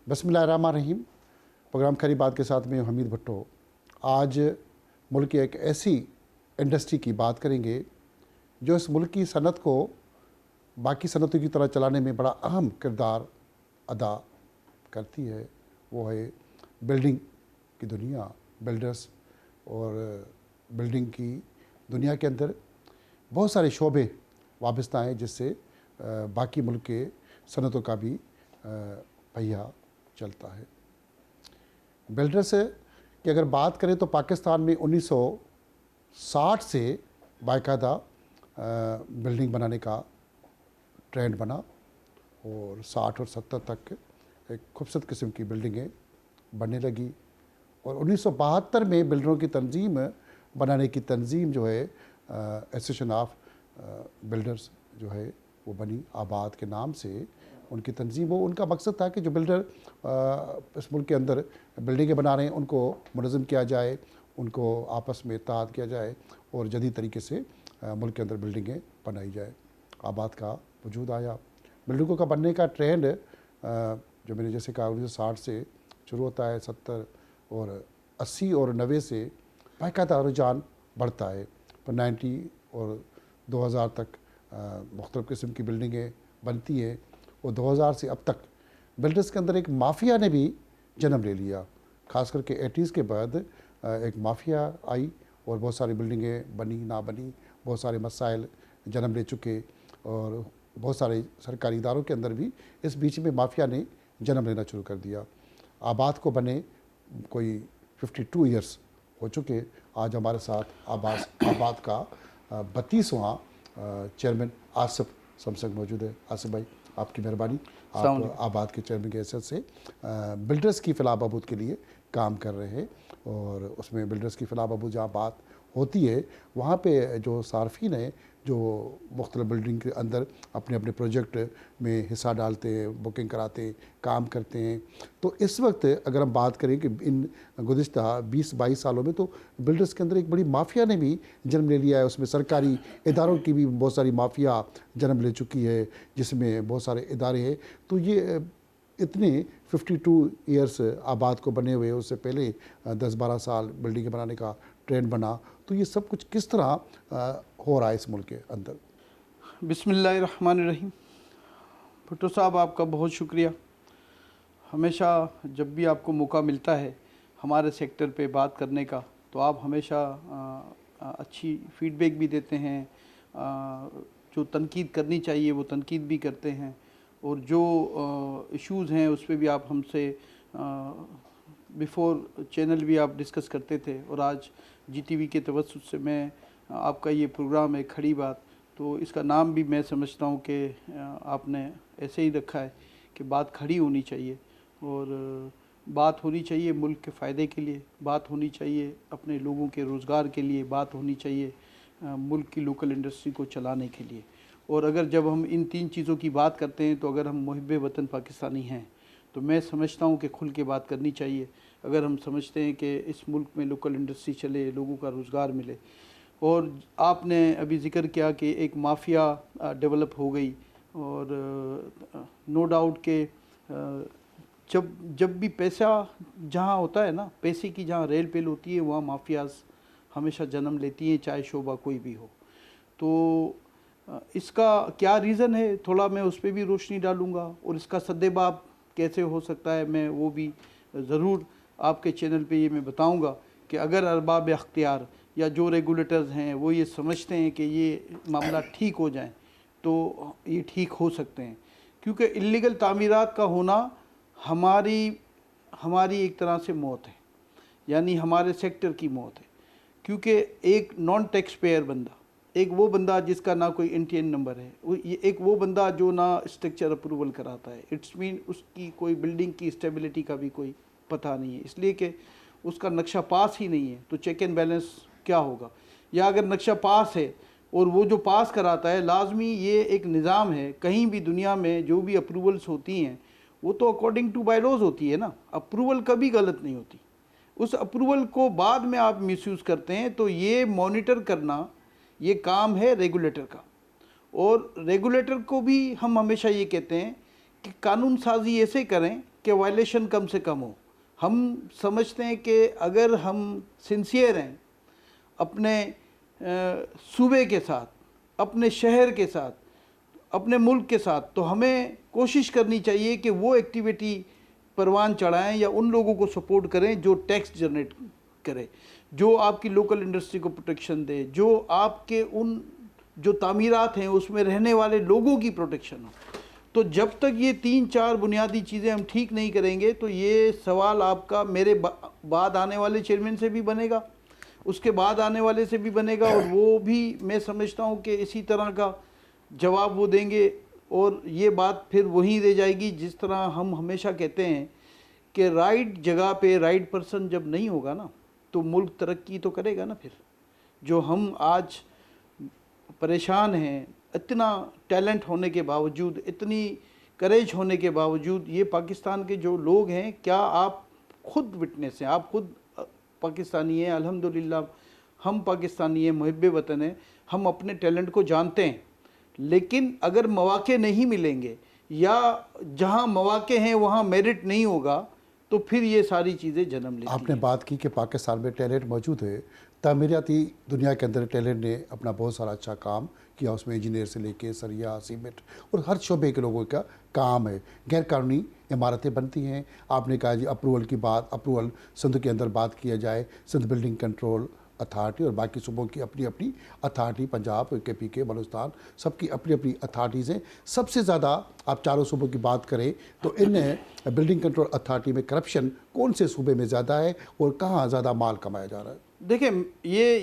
बिस्मिल्लाहिर्रहमानिर्रहीम। प्रोग्राम खरी बात के साथ में हमीद भुट्टो। आज मुल्क की एक ऐसी इंडस्ट्री की बात करेंगे जो इस मुल्क की सनत को बाकी सनतों की तरह चलाने में बड़ा अहम किरदार अदा करती है। वो है बिल्डिंग की दुनिया, बिल्डर्स। और बिल्डिंग की दुनिया के अंदर बहुत सारे शोबे वाबस्ता हैं जिससे बाकी मुल्क के सनतों का भी पहिया चलता है। बिल्डर्स की अगर बात करें तो पाकिस्तान में 1960 से बाकायदा बिल्डिंग बनाने का ट्रेंड बना और 60 और 70 तक एक खूबसूरत किस्म की बिल्डिंगें बनने लगी। और 1972 में बिल्डरों की तंजीम बनाने की तंजीम जो है एसोसिएशन ऑफ बिल्डर्स जो है वो बनी। आबाद के नाम से उनकी तंजीम हो। उनका मकसद था कि जो बिल्डर इस मुल्क के अंदर बिल्डिंगें बना रहे हैं उनको मुनज़्ज़म किया जाए, उनको आपस में इत्तेहाद किया जाए और जदीद तरीके से मुल्क के अंदर बिल्डिंगें बनाई जाए। आबाद का वजूद आया। बिल्डिंगों का बनने का ट्रेंड जो मैंने जैसे कहा 1960 से शुरू होता है, 70 और 80 और 90 से बाकायदा रुझान बढ़ता है। पर 90 और 2000 तक मुख्तलिफ़ किस्म की बिल्डिंगें बनती हैं और 2000 से अब तक बिल्डर्स के अंदर एक माफिया ने भी जन्म ले लिया। ख़ास करके 80s के बाद एक माफिया आई और बहुत सारी बिल्डिंगें बनी ना बनी, बहुत सारे मसाइल जन्म ले चुके और बहुत सारे सरकारी इदारों के अंदर भी इस बीच में माफिया ने जन्म लेना शुरू कर दिया। आबाद को बने कोई 52 ईयर्स हो चुके। आज हमारे साथ आबाद का 32वां चेयरमैन आसिफ समसंग मौजूद है। आसिफ भाई, आपकी मेहरबानी। आप आबाद के चेयरमैन के हैसियत से बिल्डर्स की फलाह बहबूद के लिए काम कर रहे हैं और उसमें बिल्डर्स की फलाह बहबूद जहाँ बात होती है वहाँ पे जो सार्फिन हैं जो मुख्तलिफ़ बिल्डिंग के अंदर अपने अपने प्रोजेक्ट में हिस्सा डालते हैं, बुकिंग कराते हैं, काम करते हैं। तो इस वक्त अगर हम बात करें कि इन गुज़िश्ता 20-22 सालों में तो बिल्डर्स के अंदर एक बड़ी माफिया ने भी जन्म ले लिया है। उसमें सरकारी इदारों की भी बहुत सारी माफिया जन्म ले चुकी है जिसमें बहुत सारे इदारे हैं। तो ये इतने 52 ईयर्स आबाद को बने हुए, उससे पहले 10-12 साल बिल्डिंगें बनाने का ट्रेंड बना। तो ये सब कुछ किस तरह हो रहा है इस मुल्क के अंदर? बिस्मिल्लाहिर्रहमानिर्रहीम। भुट्टो साहब, आपका बहुत शुक्रिया। हमेशा जब भी आपको मौका मिलता है हमारे सेक्टर पे बात करने का तो आप हमेशा अच्छी फीडबैक भी देते हैं। जो तनकीद करनी चाहिए वो तनकीद भी करते हैं और जो इश्यूज़ हैं उस पर भी आप हमसे बिफ़ोर चैनल भी आप डिस्कस करते थे। और आज जीटीवी के तवस्सुत से मैं आपका ये प्रोग्राम है खड़ी बात, तो इसका नाम भी मैं समझता हूँ कि आपने ऐसे ही रखा है कि बात खड़ी होनी चाहिए और बात होनी चाहिए मुल्क के फ़ायदे के लिए, बात होनी चाहिए अपने लोगों के रोज़गार के लिए, बात होनी चाहिए मुल्क की लोकल इंडस्ट्री को चलाने के लिए। और अगर जब हम इन 3 चीज़ों की बात करते हैं तो अगर हम मुहिब्बे वतन पाकिस्तानी हैं तो मैं समझता हूँ कि खुल के बात करनी चाहिए। अगर हम समझते हैं कि इस मुल्क में लोकल इंडस्ट्री चले, लोगों का रोज़गार मिले। और आपने अभी ज़िक्र किया कि एक माफिया डेवलप हो गई और नो डाउट के जब भी पैसा जहाँ होता है ना, पैसे की जहाँ रेल पेल होती है वहाँ माफियाज़ हमेशा जन्म लेती हैं, चाहे शोबा कोई भी हो। तो इसका क्या रीज़न है थोड़ा मैं उस पर भी रोशनी डालूँगा और इसका सद्देबाब कैसे हो सकता है मैं वो भी ज़रूर आपके चैनल पे ये मैं बताऊँगा कि अगर अरबाब अख्तियार या जो रेगुलेटर्स हैं वो ये समझते हैं कि ये मामला ठीक हो जाए तो ये ठीक हो सकते हैं। क्योंकि इल्लीगल तामीरात का होना हमारी एक तरह से मौत है, यानी हमारे सेक्टर की मौत है। क्योंकि एक नॉन टैक्स पेयर बंदा, एक वो बंदा जिसका ना कोई एनटीएन नंबर है, एक वो बंदा जो ना स्ट्रक्चर अप्रूवल कराता है, इट्स मीन उसकी कोई बिल्डिंग की स्टेबिलिटी का भी कोई पता नहीं है, इसलिए कि उसका नक्शा पास ही नहीं है। तो चेक एंड बैलेंस क्या होगा? या अगर नक्शा पास है और वो जो पास कराता है, लाजमी ये एक निज़ाम है कहीं भी दुनिया में जो भी अप्रूवल्स होती हैं वो तो अकॉर्डिंग टू बाय लॉज होती है ना, अप्रूवल कभी गलत नहीं होती। उस अप्रूवल को बाद में आप मिसयूज़ करते हैं तो ये मॉनिटर करना ये काम है रेगुलेटर का। और रेगुलेटर को भी हम हमेशा ये कहते हैं कि कानून साजी ऐसे करें के वायलेशन कम से कम हो। हम समझते हैं कि अगर हम सिंसियर हैं अपने सूबे के साथ, अपने शहर के साथ, अपने मुल्क के साथ, तो हमें कोशिश करनी चाहिए कि वो एक्टिविटी परवान चढ़ाएं या उन लोगों को सपोर्ट करें जो टैक्स जनरेट करे, जो आपकी लोकल इंडस्ट्री को प्रोटेक्शन दे, जो आपके उन जो तामीरात हैं उसमें रहने वाले लोगों की प्रोटेक्शन हो। तो जब तक ये 3-4 बुनियादी चीज़ें हम ठीक नहीं करेंगे तो ये सवाल आपका मेरे बाद आने वाले चेयरमैन से भी बनेगा, उसके बाद आने वाले से भी बनेगा, और वो भी मैं समझता हूँ कि इसी तरह का जवाब वो देंगे, और ये बात फिर वहीं रह जाएगी जिस तरह हम हमेशा कहते हैं कि राइट जगह पे राइट पर्सन जब नहीं होगा ना तो मुल्क तरक्की तो करेगा ना। फिर जो हम आज परेशान हैं, इतना टैलेंट होने के बावजूद, इतनी करेज होने के बावजूद, ये पाकिस्तान के जो लोग हैं, क्या आप खुद विटनेस हैं, आप खुद पाकिस्तानी हैं, अल्हम्दुलिल्लाह हम पाकिस्तानी हैं, मुहिब्बे वतन हैं, हम अपने टैलेंट को जानते हैं, लेकिन अगर मौके नहीं मिलेंगे या जहां मौके हैं वहां मेरिट नहीं होगा तो फिर ये सारी चीज़ें जन्म लेती हैं। आपने बात की कि पाकिस्तान में टैलेंट मौजूद है, तामीराती दुनिया के अंदर टैलेंट ने अपना बहुत सारा अच्छा काम किया, उसमें इंजीनियर से लेके सरिया, सीमेंट और हर शोबे के लोगों का काम है। गैर कानूनी इमारतें बनती हैं। आपने कहा जी अप्रूवल की बात, अप्रूवल सिंध के अंदर बात किया जाए, सिंध बिल्डिंग कंट्रोल अथॉरिटी और बाकी सूबों की अपनी अपनी अथॉरिटी, पंजाब, KPK, बलूचिस्तान, सबकी अपनी अपनी अथॉरिटीज़ हैं। सबसे ज़्यादा आप चारों सूबों की बात करें तो इन बिल्डिंग कंट्रोल अथॉरिटी में करप्शन कौन से सूबे में ज़्यादा है और कहाँ ज़्यादा माल कमाया जा रहा है? देखिए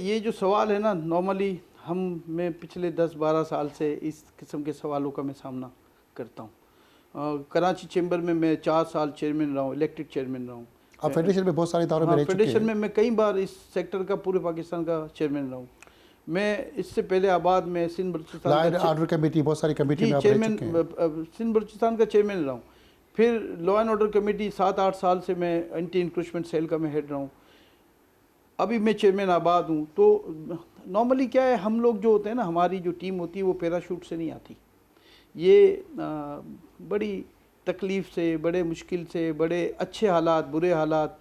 ये जो सवाल है ना, नॉर्मली मैं पिछले 10-12 साल से इस किस्म के सवालों का मैं सामना करता हूँ। कराची चैम्बर में मैं 4 साल चेयरमैन रहा हूँ, इलेक्टेड चेयरमैन रहा हूँ। आप फेडरेशन में बहुत सारे इदारों में रह चुके हैं। फेडरेशन में मैं कई बार इस सेक्टर का, पूरे पाकिस्तान का चेयरमैन रहा हूँ। मैं इससे पहले आबाद में सिंध बलूचिस्तान ऑर्डर कमेटी, बहुत सारी कमेटी में आप रह चुके हैं। सिंध बलूचिस्तान का चेयरमैन रहा हूँ। फिर लॉ एंड ऑर्डर कमेटी 7-8 साल से मैं एंटी इंक्रोचमेंट सेल का मैं हेड रहा हूँ। अभी मैं चेयरमैन आबाद हूँ। तो नॉर्मली क्या है, हम लोग जो होते हैं ना, हमारी जो टीम होती है वो पैराशूट से नहीं आती। ये बड़ी तकलीफ़ से, बड़े मुश्किल से, बड़े अच्छे हालात, बुरे हालात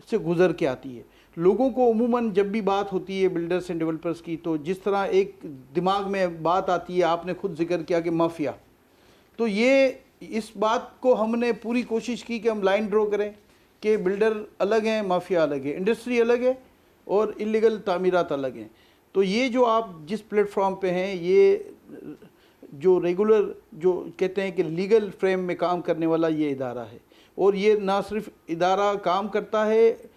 से गुज़र के आती है। लोगों को उमूमन जब भी बात होती है बिल्डर्स एंड डेवलपर्स की, तो जिस तरह एक दिमाग में बात आती है, आपने खुद जिक्र किया कि माफिया, तो ये इस बात को हमने पूरी कोशिश की कि हम लाइन ड्रॉ करें कि बिल्डर अलग हैं, माफिया अलग है, इंडस्ट्री अलग है और इलीगल तामीरात अलग हैं। तो ये जो आप जिस प्लेटफॉर्म पे हैं, ये जो रेगुलर जो कहते हैं कि लीगल फ्रेम में काम करने वाला ये इदारा है, और ये ना सिर्फ इदारा काम करता है,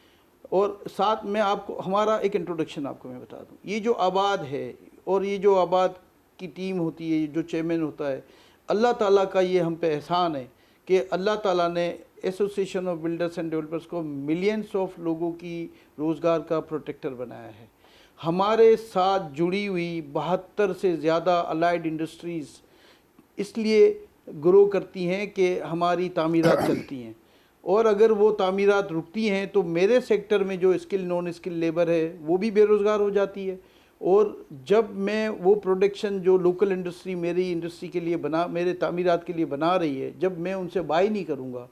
और साथ में आपको हमारा एक इंट्रोडक्शन आपको मैं बता दूं, ये जो आबाद है और ये जो आबाद की टीम होती है, जो चेयरमैन होता है, अल्लाह ताला का ये हम पे एहसान है कि अल्लाह ताला ने association of builders and developers को मिलियंस ऑफ लोगों की रोज़गार का प्रोटेक्टर बनाया है। हमारे साथ जुड़ी हुई 72 से ज़्यादा अलाइड इंडस्ट्रीज़ इसलिए ग्रो करती हैं कि हमारी तामीरात चलती हैं, और अगर वो तामीरात रुकती हैं तो मेरे सेक्टर में जो स्किल नॉन स्किल लेबर है वो भी बेरोज़गार हो जाती है। और जब मैं वो प्रोडक्शन जो लोकल इंडस्ट्री मेरी इंडस्ट्री के लिए मेरे तामीरात के लिए बना रही है, जब मैं उनसे बाई नहीं करूँगा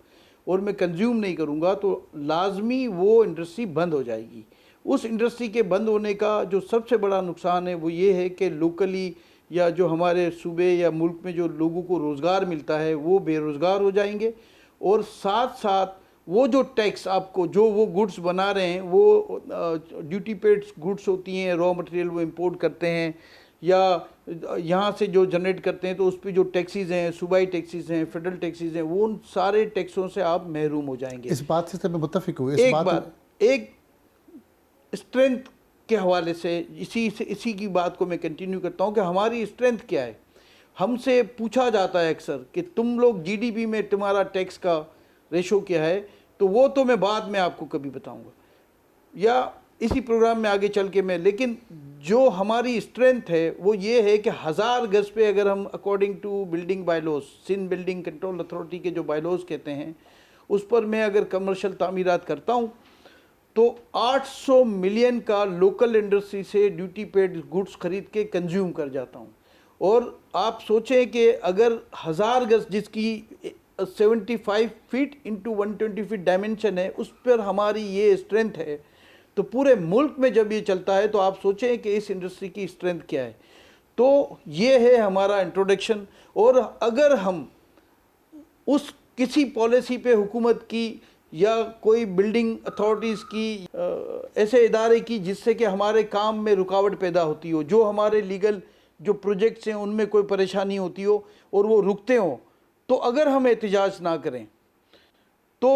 और मैं कंज्यूम नहीं करूँगा तो लाजमी वो इंडस्ट्री बंद हो जाएगी। उस इंडस्ट्री के बंद होने का जो सबसे बड़ा नुकसान है वो ये है कि लोकली या जो हमारे सूबे या मुल्क में जो लोगों को रोज़गार मिलता है वो बेरोज़गार हो जाएंगे, और साथ साथ वो जो टैक्स आपको जो वो गुड्स बना रहे हैं वो ड्यूटी पेड गुड्स होती हैं, रॉ मटेरियल वो इंपोर्ट करते हैं या यहाँ से जो जनरेट करते हैं, तो उस पर जो टैक्सीज़ हैं, सूबाई टैक्सीज़ हैं, फेडरल टैक्सीज़ हैं, वो उन सारे टैक्सों से आप महरूम हो जाएंगे। इस बात से मैं मुत्तफिक हूँ। एक स्ट्रेंथ के हवाले से इसी की बात को मैं कंटिन्यू करता हूँ कि हमारी स्ट्रेंथ क्या है। हमसे पूछा जाता है अक्सर कि तुम लोग GDP में तुम्हारा टैक्स का रेशो क्या है, तो वो तो मैं बाद में आपको कभी बताऊंगा या इसी प्रोग्राम में आगे चल के मैं, लेकिन जो हमारी स्ट्रेंथ है वो ये है कि 1000 गज पे अगर हम according to building bylaws, Sindh building control authority के जो बायलॉज कहते हैं, उस पर मैं अगर कमर्शियल तामीरात करता हूँ तो 800 मिलियन का लोकल इंडस्ट्री से ड्यूटी पेड गुड्स खरीद के कंज्यूम कर जाता हूँ। और आप सोचें कि अगर 1000 गज जिसकी 75 फीट इंटू 120 फीट डायमेंशन है, उस पर हमारी ये स्ट्रेंथ है। तो पूरे मुल्क में जब ये चलता है तो आप सोचें कि इस इंडस्ट्री की स्ट्रेंथ क्या है। तो ये है हमारा इंट्रोडक्शन। और अगर हम उस किसी पॉलिसी पे हुकूमत की या कोई बिल्डिंग अथॉरिटीज़ की ऐसे इदारे की जिससे कि हमारे काम में रुकावट पैदा होती हो, जो हमारे लीगल जो प्रोजेक्ट्स हैं उनमें कोई परेशानी होती हो और वो रुकते हों, तो अगर हम एहतजाज ना करें तो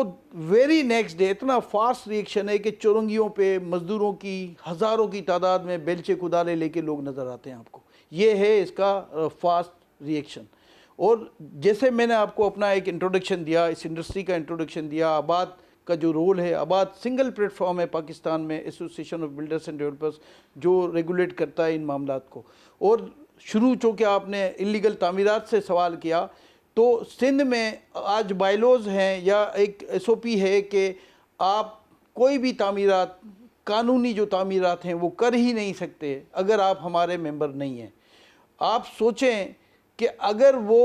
वेरी नेक्स्ट डे इतना फास्ट रिएक्शन है कि चौरंगियों पे मज़दूरों की हज़ारों की तादाद में बेलचे कुदाले लेके लोग नज़र आते हैं आपको। ये है इसका फास्ट रिएक्शन। और जैसे मैंने आपको अपना एक इंट्रोडक्शन दिया, इस इंडस्ट्री का इंट्रोडक्शन दिया, आबाद का जो रोल है, आबाद सिंगल प्लेटफॉर्म है पाकिस्तान में, association of builders and developers, जो रेगुलेट करता है इन मामलात को। और शुरू चूँकि आपने इलीगल तामीरात से सवाल किया, तो सिंध में आज बायलॉज हैं या एक एसओपी है कि आप कोई भी तामीरात, कानूनी जो तामीरात हैं वो कर ही नहीं सकते अगर आप हमारे मेंबर नहीं हैं। आप सोचें कि अगर वो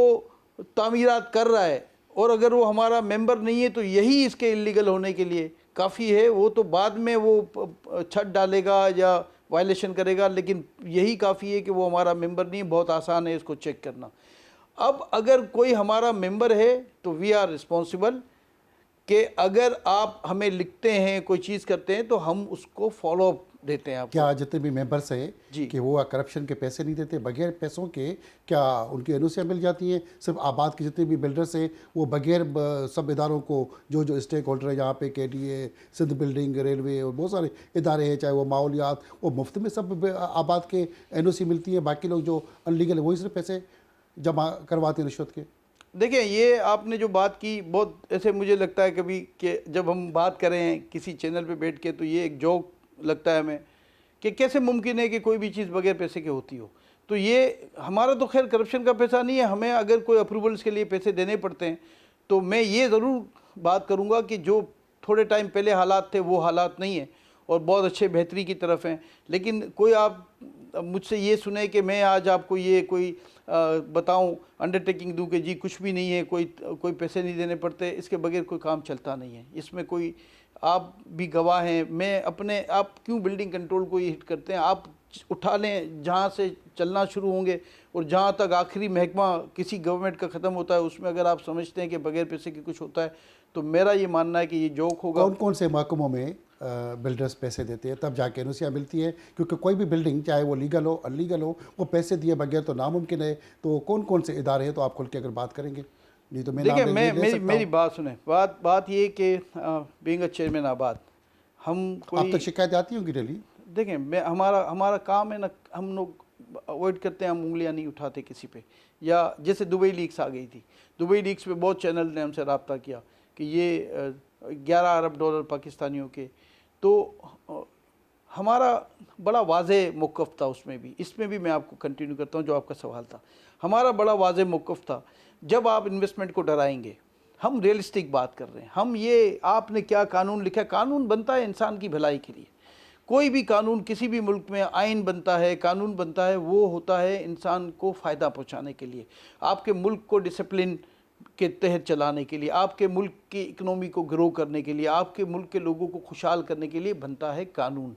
तामीरात कर रहा है और अगर वो हमारा मेंबर नहीं है तो यही इसके इलीगल होने के लिए काफ़ी है। वो तो बाद में वो छत डालेगा या वायलेशन करेगा, लेकिन यही काफ़ी है कि वो हमारा मेंबर नहीं है। बहुत आसान है इसको चेक करना। अब अगर कोई हमारा मेंबर है तो वी आर रिस्पॉन्सिबल कि अगर आप हमें लिखते हैं, कोई चीज़ करते हैं, तो हम उसको फॉलो अप देते हैं आपको। क्या जितने भी मेंबर्स हैं जी। कि वो करप्शन के पैसे नहीं देते, बगैर पैसों के क्या उनकी एनओसियाँ मिल जाती हैं? सिर्फ आबाद के जितने भी बिल्डर्स हैं वो बगैर सब इदारों को, जो स्टेक होल्डर है यहाँ पे, KDA, सिंध बिल्डिंग, रेलवे और बहुत सारे इदारे हैं, चाहे वो माहौलियात, वो मुफ्त में सब आबाद के एनओसी मिलती है। बाकी लोग जो अनलीगल है वही सिर्फ पैसे जमा करवाते हैं रिश्वत के। देखिए, ये आपने जो बात की, बहुत ऐसे मुझे लगता है कभी कि जब हम बात करें किसी चैनल पे बैठ के तो ये एक जोक लगता है हमें कि कैसे मुमकिन है कि कोई भी चीज़ बगैर पैसे के होती हो। तो ये हमारा तो खैर करप्शन का पैसा नहीं है, हमें अगर कोई अप्रूवल्स के लिए पैसे देने पड़ते हैं तो मैं ये ज़रूर बात करूँगा कि जो थोड़े टाइम पहले हालात थे वो हालात नहीं है और बहुत अच्छे बेहतरी की तरफ हैं। लेकिन कोई आप मुझसे ये सुने कि मैं आज आपको ये कोई बताऊं, अंडरटेकिंग दूं कि जी कुछ भी नहीं है, कोई पैसे नहीं देने पड़ते, इसके बगैर कोई काम चलता नहीं है। इसमें कोई, आप भी गवाह हैं। मैं अपने, आप क्यों बिल्डिंग कंट्रोल को ये हिट करते हैं? आप उठा लें जहाँ से चलना शुरू होंगे और जहाँ तक आखिरी महकमा किसी गवर्नमेंट का ख़त्म होता है उसमें अगर आप समझते हैं कि बगैर पैसे के कुछ होता है तो मेरा ये मानना है कि ये जोक होगा। कौन कौन से महकमों में बिल्डर्स पैसे देते हैं तब जाके एनओसियाँ मिलती है? क्योंकि कोई भी बिल्डिंग चाहे वो लीगल हो अनलीगल हो, वो पैसे दिए बगैर तो नामुमकिन है। तो कौन कौन से इदारे हैं, तो आप खुल के अगर बात करेंगे? नहीं तो मैं देखिए, नाम मेरी बात सुने। बात ये कि बीइंग अ चेयरमैन आबाद, हम आप कोई, तक शिकायत आती होंगी डेली? देखें, मैं हमारा काम है ना, हम लोग अवॉइड करते हैं, हम उंगलियां नहीं उठाते किसी पे। या जैसे दुबई लीक्स आ गई थी, दुबई लीक्स पे बहुत चैनल ने हमसे रब्ता किया कि ये 11 अरब डॉलर पाकिस्तानियों के। तो हमारा बड़ा वाज़े मौक़िफ़ था उसमें भी, इसमें भी मैं आपको कंटिन्यू करता हूँ जो आपका सवाल था। हमारा बड़ा वाज़े मौक़िफ़ था, जब आप इन्वेस्टमेंट को डराएंगे, हम रियलिस्टिक बात कर रहे हैं। हम ये, आपने क्या कानून लिखा है? कानून बनता है इंसान की भलाई के लिए। कोई भी कानून किसी भी मुल्क में, आइन बनता है, कानून बनता है, वो होता है इंसान को फ़ायदा पहुंचाने के लिए, आपके मुल्क को डिसिप्लिन के तहत चलाने के लिए, आपके मुल्क की इकनॉमी को ग्रो करने के लिए, आपके मुल्क के लोगों को खुशहाल करने के लिए बनता है कानून।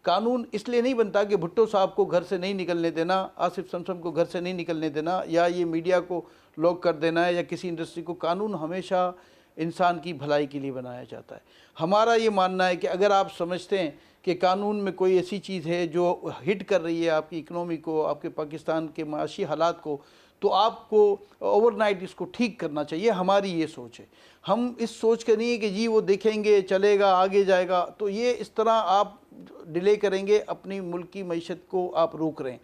कानून इसलिए नहीं बनता कि भुट्टो साहब को घर से नहीं निकलने देना, आसिफ समसम को घर से नहीं निकलने देना, या ये मीडिया को लॉक कर देना है, या किसी इंडस्ट्री को। कानून हमेशा इंसान की भलाई के लिए बनाया जाता है। हमारा ये मानना है कि अगर आप समझते हैं कि कानून में कोई ऐसी चीज़ है जो हिट कर रही है आपकी इकनॉमी को, आपके पाकिस्तान के माशी हालात को, तो आपको ओवरनाइट इसको ठीक करना चाहिए। हमारी ये सोच है। हम इस सोच के नहीं है कि जी वो देखेंगे, चलेगा, आगे जाएगा, तो ये इस तरह आप डिले करेंगे, अपनी मुल्क की मईशत को आप रोक रहे हैं।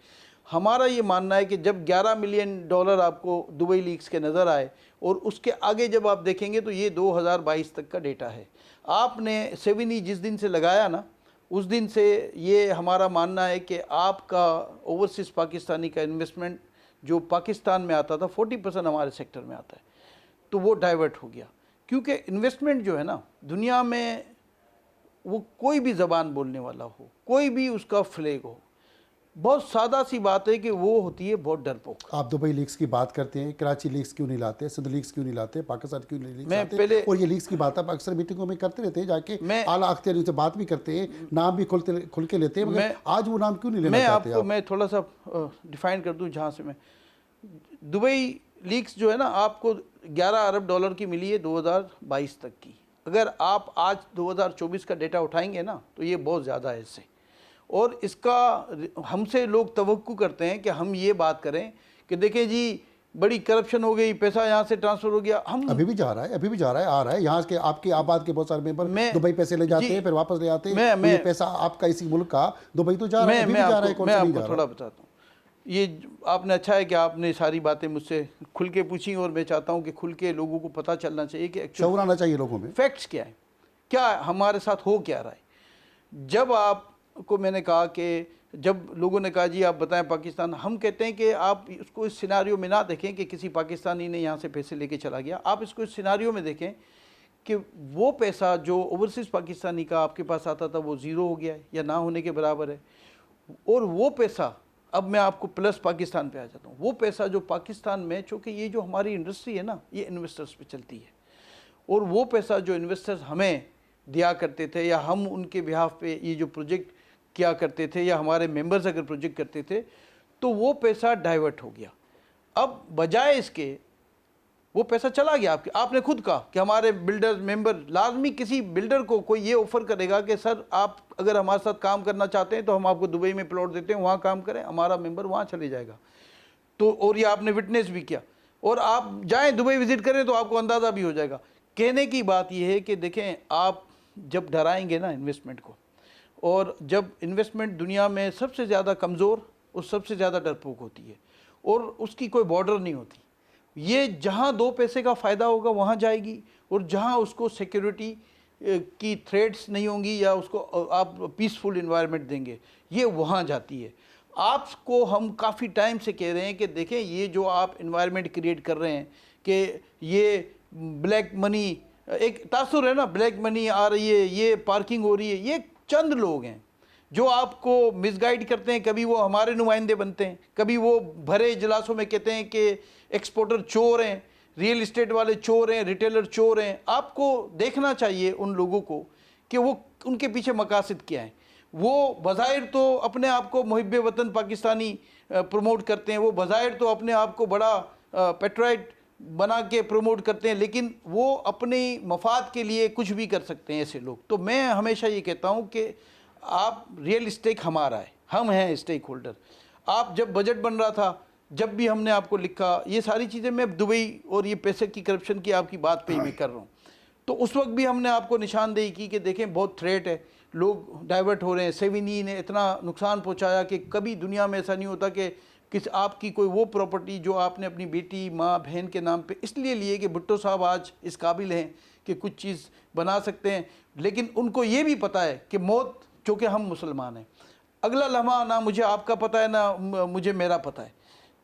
हमारा ये मानना है कि जब 11 मिलियन डॉलर आपको दुबई लीक्स के नज़र आए और उसके आगे जब आप देखेंगे तो ये 2022 तक का डेटा है। आपने 7E जिस दिन से लगाया ना, उस दिन से ये हमारा मानना है कि आपका ओवरसीज़ पाकिस्तानी का इन्वेस्टमेंट जो पाकिस्तान में आता था 40% हमारे सेक्टर में आता है, तो वो डाइवर्ट हो गया। क्योंकि इन्वेस्टमेंट जो है ना, दुनिया में वो कोई भी ज़बान बोलने वाला हो, कोई भी उसका फ्लैग हो, बहुत सादा सी बात है कि वो होती है बहुत डरपोक। आप दुबई लीग्स की बात करते हैं, कराची लीग्स क्यों नहीं लाते, सिंध लीग्स क्यों नहीं लाते, पाकिस्तान क्यों नहीं लीग्स मैं लाते? पहले और ये लीग्स की बात आप अक्सर मीटिंगों में करते रहते हैं, जाके मैं आला अख्तियारियों से बात भी करते हैं, नाम भी खुल के लेते हैं, मगर मैं आज वो नाम क्यों नहीं लेना चाहते आप? मैं थोड़ा सा डिफाइन कर दूं जहाँ से मैं, दुबई लीग्स जो है ना, आपको 11 अरब डॉलर की मिली है 2022 तक की। अगर आप आज 2024 का डेटा उठाएंगे ना तो ये बहुत ज़्यादा है इससे। और इसका हमसे लोग तवक्कु करते हैं कि हम ये बात करें कि देखें जी बड़ी करप्शन हो गई, पैसा यहाँ से ट्रांसफ़र हो गया। हम अभी भी जा रहा है, अभी भी जा रहा है, आ रहा है यहाँ के आपके आबाद के बहुत सारे मेंबर मैं दुबई पैसे ले जी जाते हैं, फिर वापस ले आते हैं, मैं तो ये मैं पैसा आपका इसी मुल्क का दुबई तो जा रहा है, अभी भी जा रहा है, कौन मैं सा नहीं आपको जा थोड़ा रहा? बताता हूँ। ये आपने अच्छा है कि आपने सारी बातें मुझसे खुल के पूछी, और मैं चाहता हूँ कि खुल के लोगों को पता चलना चाहिए कि शऊर आना चाहिए लोगों में। फैक्ट्स क्या है, क्या हमारे साथ हो क्या रहा है। जब आपको मैंने कहा कि जब लोगों ने कहा जी आप बताएं पाकिस्तान, हम कहते हैं कि आप इसको इस सिनारियो में ना देखें कि किसी पाकिस्तानी ने यहाँ से पैसे लेके चला गया। आप इसको इस सिनारियो में देखें कि वो पैसा जो ओवरसीज़ पाकिस्तानी का आपके पास आता था वो ज़ीरो हो गया है या ना होने के बराबर है। और वो पैसा, अब मैं आपको प्लस पाकिस्तान पे आ जाता हूँ, वो पैसा जो पाकिस्तान में, चूँकि ये जो हमारी इंडस्ट्री है ना ये इन्वेस्टर्स पे चलती है, और वो पैसा जो इन्वेस्टर्स हमें दिया करते थे या हम उनके बिहाफ पे ये जो प्रोजेक्ट किया करते थे या हमारे मेंबर्स अगर प्रोजेक्ट करते थे, तो वो पैसा डाइवर्ट हो गया। अब बजाय इसके वो पैसा चला गया आपके, आपने खुद कहा कि हमारे बिल्डर मेंबर, लाजमी किसी बिल्डर को कोई ये ऑफर करेगा कि सर आप अगर हमारे साथ काम करना चाहते हैं तो हम आपको दुबई में प्लॉट देते हैं, वहाँ काम करें, हमारा मेंबर वहाँ चले जाएगा। तो और ये आपने विटनेस भी किया, और आप जाएं दुबई विजिट करें तो आपको अंदाज़ा भी हो जाएगा। कहने की बात यह है कि देखें, आप जब डराएंगे ना इन्वेस्टमेंट को, और जब इन्वेस्टमेंट दुनिया में सबसे ज़्यादा कमज़ोर और सबसे ज़्यादा डरपोक होती है, और उसकी कोई बॉर्डर नहीं होती, ये जहाँ दो पैसे का फ़ायदा होगा वहाँ जाएगी, और जहाँ उसको सिक्योरिटी की थ्रेट्स नहीं होंगी या उसको आप पीसफुल इन्वायरमेंट देंगे, ये वहाँ जाती है। आपको हम काफ़ी टाइम से कह रहे हैं कि देखें ये जो आप इन्वायरमेंट क्रिएट कर रहे हैं कि ये ब्लैक मनी, एक तासुर है ना, ब्लैक मनी आ रही है, ये पार्किंग हो रही है, ये चंद लोग हैं जो आपको मिसगाइड करते हैं। कभी वो हमारे नुमाइंदे बनते हैं, कभी वो भरे इजलासों में कहते हैं कि एक्सपोर्टर चोर हैं, रियल इस्टेट वाले चोर हैं, रिटेलर चोर हैं। आपको देखना चाहिए उन लोगों को कि वो उनके पीछे मकासद क्या है। वो बज़ाहिर तो अपने आप को मुहिब्बे वतन पाकिस्तानी प्रमोट करते हैं, वो बज़ाहिर तो अपने आप को बड़ा पेट्राइट बना के प्रमोट करते हैं, लेकिन वो अपने मफाद के लिए कुछ भी कर सकते हैं ऐसे लोग। तो मैं हमेशा ये कहता हूँ कि आप रियल स्टेक हमारा है, हम हैं स्टेक होल्डर। आप जब बजट बन रहा था, जब भी हमने आपको लिखा, ये सारी चीज़ें मैं दुबई और ये पैसे की करप्शन की आपकी बात पे ही मैं कर रहा हूँ, तो उस वक्त भी हमने आपको निशानदेही की कि देखें बहुत थ्रेट है, लोग डाइवर्ट हो रहे हैं। सेविनी ने इतना नुकसान पहुंचाया कि कभी दुनिया में ऐसा नहीं होता कि किस आपकी कोई वो प्रॉपर्टी जो आपने अपनी बेटी, माँ, बहन के नाम पे इसलिए लिए कि भुट्टो साहब आज इस काबिल हैं कि कुछ चीज़ बना सकते हैं, लेकिन उनको ये भी पता है कि मौत, चूँकि हम मुसलमान हैं, अगला लम्हा ना मुझे आपका पता है ना मुझे मेरा पता है,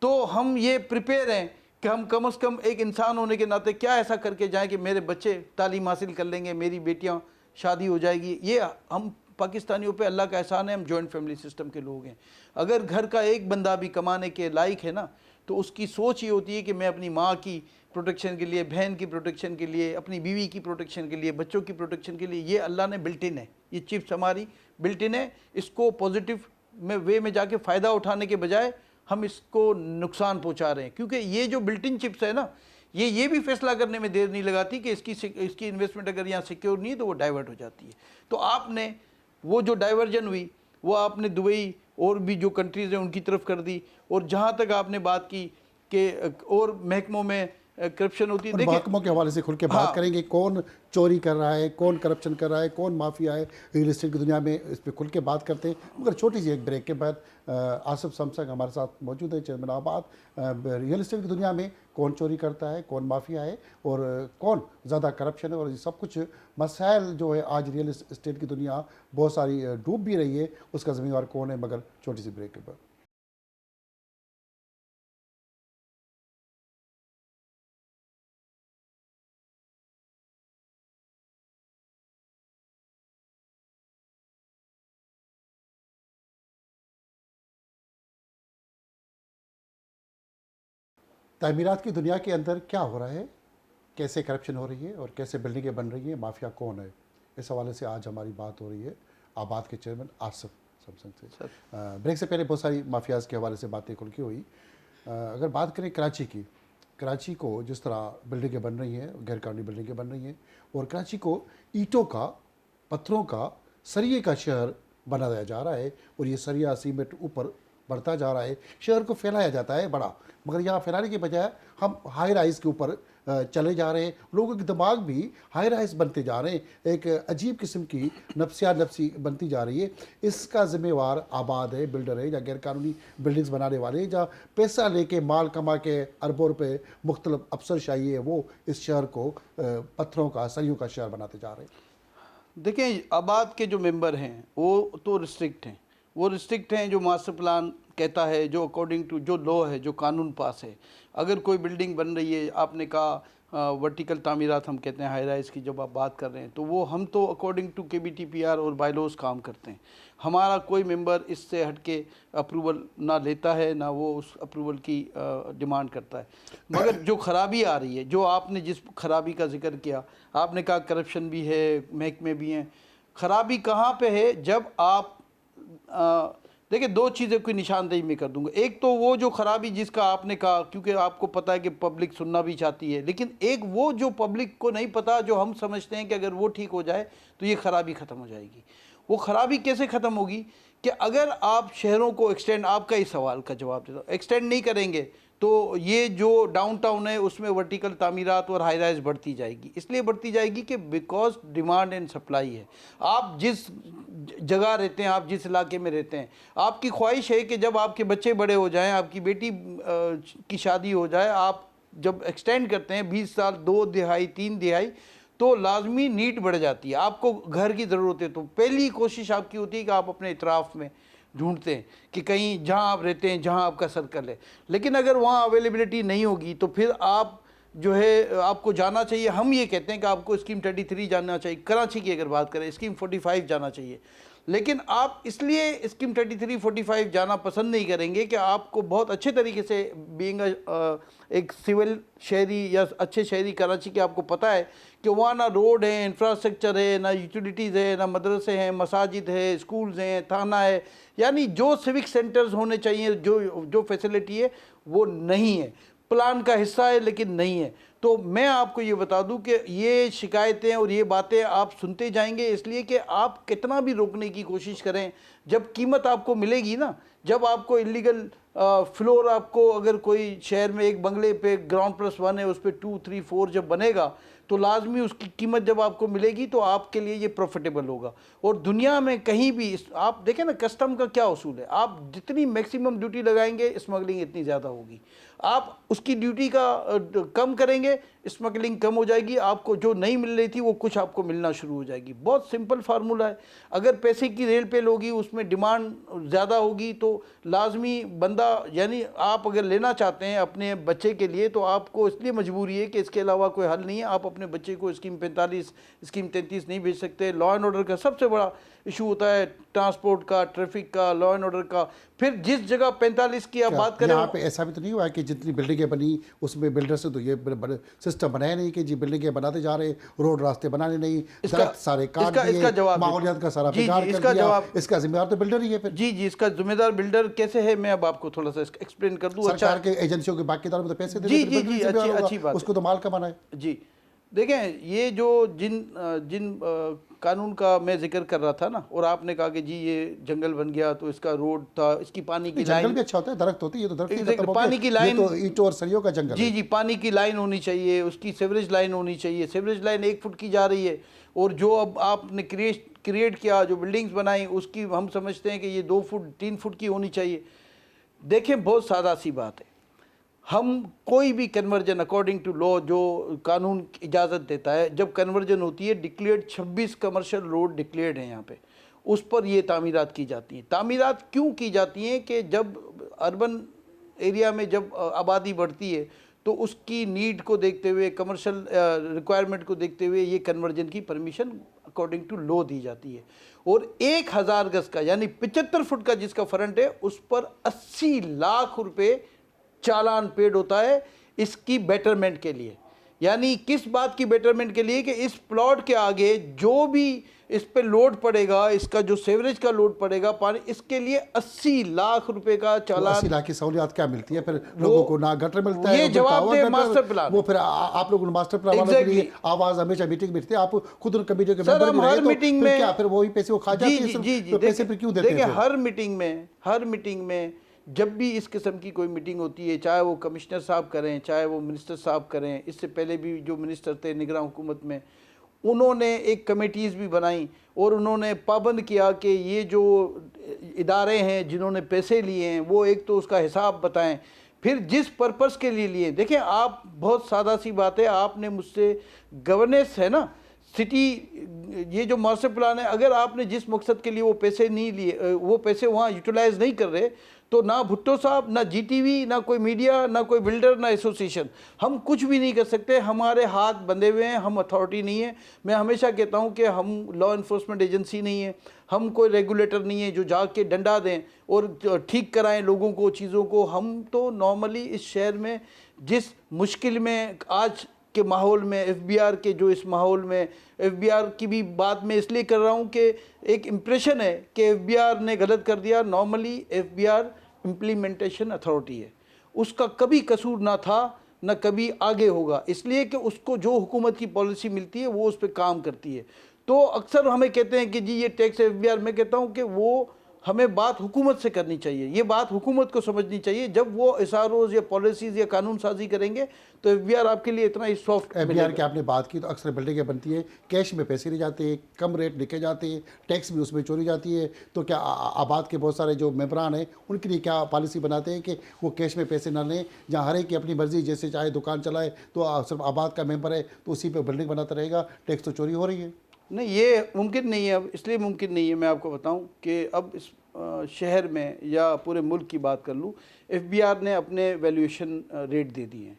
तो हम ये प्रिपेयर हैं कि हम कम से कम एक इंसान होने के नाते क्या ऐसा करके जाएं कि मेरे बच्चे तालीम हासिल कर लेंगे, मेरी बेटियां शादी हो जाएगी। ये हम पाकिस्तानियों पे अल्लाह का एहसान है, हम जॉइंट फैमिली सिस्टम के लोग हैं। अगर घर का एक बंदा भी कमाने के लायक है ना, तो उसकी सोच ये होती है कि मैं अपनी माँ की प्रोटेक्शन के लिए, बहन की प्रोटेक्शन के लिए, अपनी बीवी की प्रोटेक्शन के लिए, बच्चों की प्रोटेक्शन के लिए, ये अल्लाह ने बिल्ट इन है, ये चिप्स हमारी बिल्ट इन है। इसको पॉजिटिव में वे में जाके फ़ायदा उठाने के बजाय हम इसको नुकसान पहुंचा रहे हैं, क्योंकि ये जो बिल्ट इन चिप्स है ना, ये भी फैसला करने में देर नहीं लगाती कि इसकी इन्वेस्टमेंट अगर यहाँ सिक्योर नहीं है तो वो डाइवर्ट हो जाती है। तो आपने वो जो डाइवर्जन हुई वो आपने दुबई और भी जो कंट्रीज़ हैं उनकी तरफ कर दी। और जहाँ तक आपने बात की कि और महकमों में करप्शन होती है, उन देखिए महकमों के हवाले से खुल के बात हाँ, करेंगे, कौन चोरी कर रहा है, कौन करप्शन कर रहा है, कौन माफिया है रियल इस्टेट की दुनिया में, इस पर खुल के बात करते हैं। मगर छोटी सी एक ब्रेक के बाद आसिफ समसंग हमारे साथ मौजूद है, चेयरमैन आबाद। रियल इस्टेट की दुनिया में कौन चोरी करता है, कौन माफिया है और कौन ज़्यादा करप्शन है, और ये सब कुछ मसाइल जो है आज रियल इस्टेट की दुनिया बहुत सारी डूब भी रही है, उसका ज़िम्मेवार कौन है। मगर छोटी सी ब्रेक के बाद तामीरात की दुनिया के अंदर क्या हो रहा है, कैसे करप्शन हो रही है और कैसे बिल्डिंगें बन रही हैं, माफिया कौन है, इस हवाले से आज हमारी बात हो रही है आबाद के चेयरमैन आसिफ सैमसन से। ब्रेक से पहले बहुत सारी माफियाज के हवाले से बातें खुल की हुई। अगर बात करें कराची की, कराची को जिस तरह बिल्डिंगें बन रही हैं, गैरकानूनी बिल्डिंगें बन रही हैं, और कराची को ईंटों का, पत्थरों का, सरिये का शहर बनाया जा रहा है, और ये सरिया सीमेंट ऊपर बढ़ता जा रहा है, शहर को फैलाया जाता है बड़ा, मगर यहाँ फैलाने के बजाय हम हाई राइज के ऊपर चले जा रहे हैं। लोगों के दिमाग भी हाई राइज बनते जा रहे हैं, एक अजीब किस्म की नफ्सिया नफ्सी बनती जा रही है। इसका जिम्मेवार आबाद है, बिल्डर है, या गैरकानूनी बिल्डिंग्स बनाने वाले हैं, जहाँ पैसा लेके माल कमा के अरबों रुपये मुख्तलिफ अफसरशाही है, वो इस शहर को पत्थरों का, सरियों का शहर बनाते जा रहे हैं। देखें, आबाद के जो मेंबर हैं वो तो रिस्ट्रिक्ट हैं, वो रिस्ट्रिक्ट हैं जो मास्टर प्लान कहता है, जो अकॉर्डिंग टू जो लॉ है, जो कानून पास है। अगर कोई बिल्डिंग बन रही है, आपने कहा वर्टिकल तामीरात हम कहते हैं, हाई राइज की जब आप बात कर रहे हैं, तो वो हम तो अकॉर्डिंग टू KBTPR और बायलॉज काम करते हैं। हमारा कोई मेंबर इससे हट के अप्रूवल ना लेता है, ना वो उस अप्रूवल की डिमांड करता है। मगर जो खराबी आ रही है, जो आपने जिस खराबी का जिक्र किया, आपने कहा करप्शन भी है, महकमे भी हैं। खराबी कहाँ पे है? जब आप देखिए, दो चीज़ें की निशानदेही में कर दूंगा। एक तो वो जो खराबी जिसका आपने कहा, क्योंकि आपको पता है कि पब्लिक सुनना भी चाहती है, लेकिन एक वो जो पब्लिक को नहीं पता, जो हम समझते हैं कि अगर वो ठीक हो जाए तो ये खराबी ख़त्म हो जाएगी। वो खराबी कैसे ख़त्म होगी कि अगर आप शहरों को एक्सटेंड, आपका इस सवाल का जवाब देता हूँ, एक्सटेंड नहीं करेंगे तो ये जो डाउनटाउन है उसमें वर्टिकल तामीरात और हाई राइज बढ़ती जाएगी। इसलिए बढ़ती जाएगी कि बिकॉज डिमांड एंड सप्लाई है। आप जिस जगह रहते हैं, आप जिस इलाके में रहते हैं, आपकी ख्वाहिश है कि जब आपके बच्चे बड़े हो जाएं, आपकी बेटी की शादी हो जाए, आप जब एक्सटेंड करते हैं 20 साल, 2 दिहाई 3 दिहाई, तो लाजमी नीड बढ़ जाती है, आपको घर की ज़रूरत है। तो पहली कोशिश आपकी होती है कि आप अपने इतराफ़ में ढूंढते हैं कि कहीं जहां आप रहते हैं, जहां आपका सर्कल है। लेकिन अगर वहां अवेलेबिलिटी नहीं होगी तो फिर आप जो है आपको जाना चाहिए। हम ये कहते हैं कि आपको स्कीम 33 जाना चाहिए, कराची की अगर बात करें स्कीम 45 जाना चाहिए। लेकिन आप इसलिए स्कीम 33, 45 जाना पसंद नहीं करेंगे कि आपको बहुत अच्छे तरीके से बीइंग एक सिविल शहरी या अच्छे शहरी कराची के आपको पता है कि वहाँ ना रोड है, इंफ्रास्ट्रक्चर है, ना यूटिलिटीज़ है, ना मदरसे हैं, मसाजिद है, स्कूल्स हैं, थाना है, यानी जो सिविक सेंटर्स होने चाहिए, जो फैसिलिटी है वो नहीं है। प्लान का हिस्सा है लेकिन नहीं है। तो मैं आपको ये बता दूं कि ये शिकायतें और ये बातें आप सुनते जाएंगे, इसलिए कि आप कितना भी रोकने की कोशिश करें, जब कीमत आपको मिलेगी ना, जब आपको इलीगल फ्लोर, आपको अगर कोई शहर में एक बंगले पे ग्राउंड +1 है, उस पर 2, 3, 4 जब बनेगा तो लाजमी उसकी कीमत जब आपको मिलेगी तो आपके लिए ये प्रॉफिटेबल होगा। और दुनिया में कहीं भी आप देखें ना, कस्टम का क्या उसूल है, आप जितनी मैक्सिमम ड्यूटी लगाएंगे स्मगलिंग इतनी ज़्यादा होगी। आप उसकी ड्यूटी का कम करेंगे, स्मगलिंग कम हो जाएगी, आपको जो नहीं मिल रही थी वो कुछ आपको मिलना शुरू हो जाएगी। बहुत सिंपल फार्मूला है। अगर पैसे की रेल पेल होगी, उसमें डिमांड ज़्यादा होगी, तो लाजमी बंदा, यानी आप अगर लेना चाहते हैं अपने बच्चे के लिए तो आपको इसलिए मजबूरी है कि इसके अलावा कोई हल नहीं है। आप अपने बच्चे को स्कीम 45, स्कीम 33 नहीं भेज सकते। लॉ एंड ऑर्डर का सबसे बड़ा इशू होता है, ट्रांसपोर्ट का, ट्रैफिक का, लॉ एंड ऑर्डर का। फिर जिस जगह 45 की आप बात करें, यहाँ पे ऐसा भी तो नहीं हुआ है कि जितनी बिल्डिंगें बनी उसमें बिल्डर से तो ये सिस्टम बनाया नहीं कि जी बिल्डिंगें बनाते जा रहे, रोड रास्ते बनाने नहीं, दरख्त सारे काट दिए, माहौलियात का सारा बिगाड़ कर दिया, इसका जिम्मेदार तो बिल्डर ही है फिर। जी, इसका जिम्मेदार बिल्डर कैसे है, मैं अब आपको थोड़ा सा एक्सप्लेन कर दूं। सरकार के एजेंसियों के बाकीदारों में तो पैसे जी, अच्छी बात, उसको तो माल कमाना है। जी देखें, ये जो जिन कानून का मैं जिक्र कर रहा था ना, और आपने कहा कि जी ये जंगल बन गया तो इसका रोड था, इसकी पानी की लाइन, जंगल भी अच्छा होता है, दरख्त होती है, ये तो दरख्त, पानी की लाइन, तो ईंटों और सरियों का जंगल। जी, पानी की लाइन होनी चाहिए, उसकी सीवरेज लाइन होनी चाहिए। सीवरेज लाइन 1 फुट की जा रही है, और जो अब आपने क्रिएट किया, जो बिल्डिंग्स बनाई, उसकी हम समझते हैं कि ये 2 फुट 3 फुट की होनी चाहिए। देखें, बहुत सादा सी बात है, हम कोई भी कन्वर्जन अकॉर्डिंग टू लॉ, जो कानून इजाज़त देता है, जब कन्वर्जन होती है, डिक्लेयर्ड 26 कमर्शियल रोड डिक्लेयर्ड हैं यहाँ पे, उस पर ये तामीरात की जाती हैं। तामीरात क्यों की जाती हैं कि जब अर्बन एरिया में जब आबादी बढ़ती है तो उसकी नीड को देखते हुए, कमर्शियल रिक्वायरमेंट को देखते हुए ये कन्वर्जन की परमिशन अकॉर्डिंग टू लॉ दी जाती है। और 1000 गज का, यानी 75 फुट का जिसका फ्रंट है, उस पर 80 लाख रुपए चालान पेड होता है। इसकी बेटरमेंट के लिए। यानी किस बात की बेटरमेंट के लिए कि इस प्लॉट के आगे जो भी इस पे लोड पड़ेगा, इसका जो सेवरेज का लोड पड़ेगा पानी, इसके लिए 80 लाख रुपए का चालान। 80 लाख की सहूलियत क्या मिलती है फिर लोगों को? ना गटर मिलता है, ये और फिर जवाब टावर दे गटर, मास्टर प्लान। वो फिर आप लोग मास्टर प्लान वालों के लिए आवाज हमेशा मीटिंग में थे, आप खुद उन कमेटियों के मेंबर भी रहे, तो मीटिंग फिर में क्या फिर वही पैसे वो खा जाते हैं? जी तो पैसे फिर क्यों देते हैं? देखिए हर मीटिंग में जब भी इस किस्म की कोई मीटिंग होती है, चाहे वो कमिश्नर साहब करें, चाहे वो मिनिस्टर साहब करें, इससे पहले भी जो मिनिस्टर थे निगरान हुकूमत में, उन्होंने एक कमेटीज़ भी बनाई और उन्होंने पाबंद किया कि ये जो इदारे हैं जिन्होंने पैसे लिए हैं वो एक तो उसका हिसाब बताएं, फिर जिस पर्पस के लिए लिए। देखिए आप, बहुत सादा सी बात है, आपने मुझसे गवर्नेंस है ना सिटी, ये जो मास्टर प्लान है, अगर आपने जिस मकसद के लिए वो पैसे नहीं लिए, वो पैसे वहाँ यूटिलाइज नहीं कर रहे, तो ना भुट्टो साहब, ना जीटीवी, ना कोई मीडिया, ना कोई बिल्डर, ना एसोसिएशन, हम कुछ भी नहीं कर सकते। हमारे हाथ बंधे हुए हैं, हम अथॉरिटी नहीं है। मैं हमेशा कहता हूं कि हम लॉ इन्फोर्समेंट एजेंसी नहीं है, हम कोई रेगुलेटर नहीं है जो जाके डंडा दें और ठीक कराएं लोगों को, चीज़ों को। हम तो नॉर्मली इस शहर में जिस मुश्किल में आज के माहौल में, एफबीआर के जो इस माहौल में, एफबीआर की भी बात मैं इसलिए कर रहा हूं कि एक इम्प्रेशन है कि एफबीआर ने गलत कर दिया। नॉर्मली एफबीआर इम्प्लीमेंटेशन अथॉरिटी है, उसका कभी कसूर ना था ना कभी आगे होगा, इसलिए कि उसको जो हुकूमत की पॉलिसी मिलती है वो उस पर काम करती है। तो अक्सर हमें कहते हैं कि जी ये टैक्स एफबीआर, मैं कहता हूं कि वो हमें बात हुकूमत से करनी चाहिए, ये बात हुकूमत को समझनी चाहिए। जब वो एसआरओज या पॉलिसीज या कानून साजी करेंगे तो एफबीआर आपके लिए इतना ही सॉफ्ट। एफबीआर की आपने बात की, तो अक्सर बिल्डिंगें बनती है, कैश में पैसे नहीं जाते हैं, कम रेट लिखे जाते हैं, टैक्स भी उसमें चोरी जाती है। तो क्या आबाद के बहुत सारे जो मेंबरान हैं उनके लिए क्या पॉलिसी बनाते हैं कि वो कैश में पैसे ना लें, जहाँ हर एक की अपनी मर्जी, जैसे चाहे दुकान चलाए, तो सिर्फ आबाद का मेंबर है तो उसी पर बिल्डिंग बनाता रहेगा, टैक्स तो चोरी हो रही है? नहीं, ये मुमकिन नहीं है। अब इसलिए मुमकिन नहीं है, मैं आपको बताऊं कि अब इस शहर में या पूरे मुल्क की बात कर लूँ, एफबीआर ने अपने वैल्यूएशन रेट दे दिए हैं।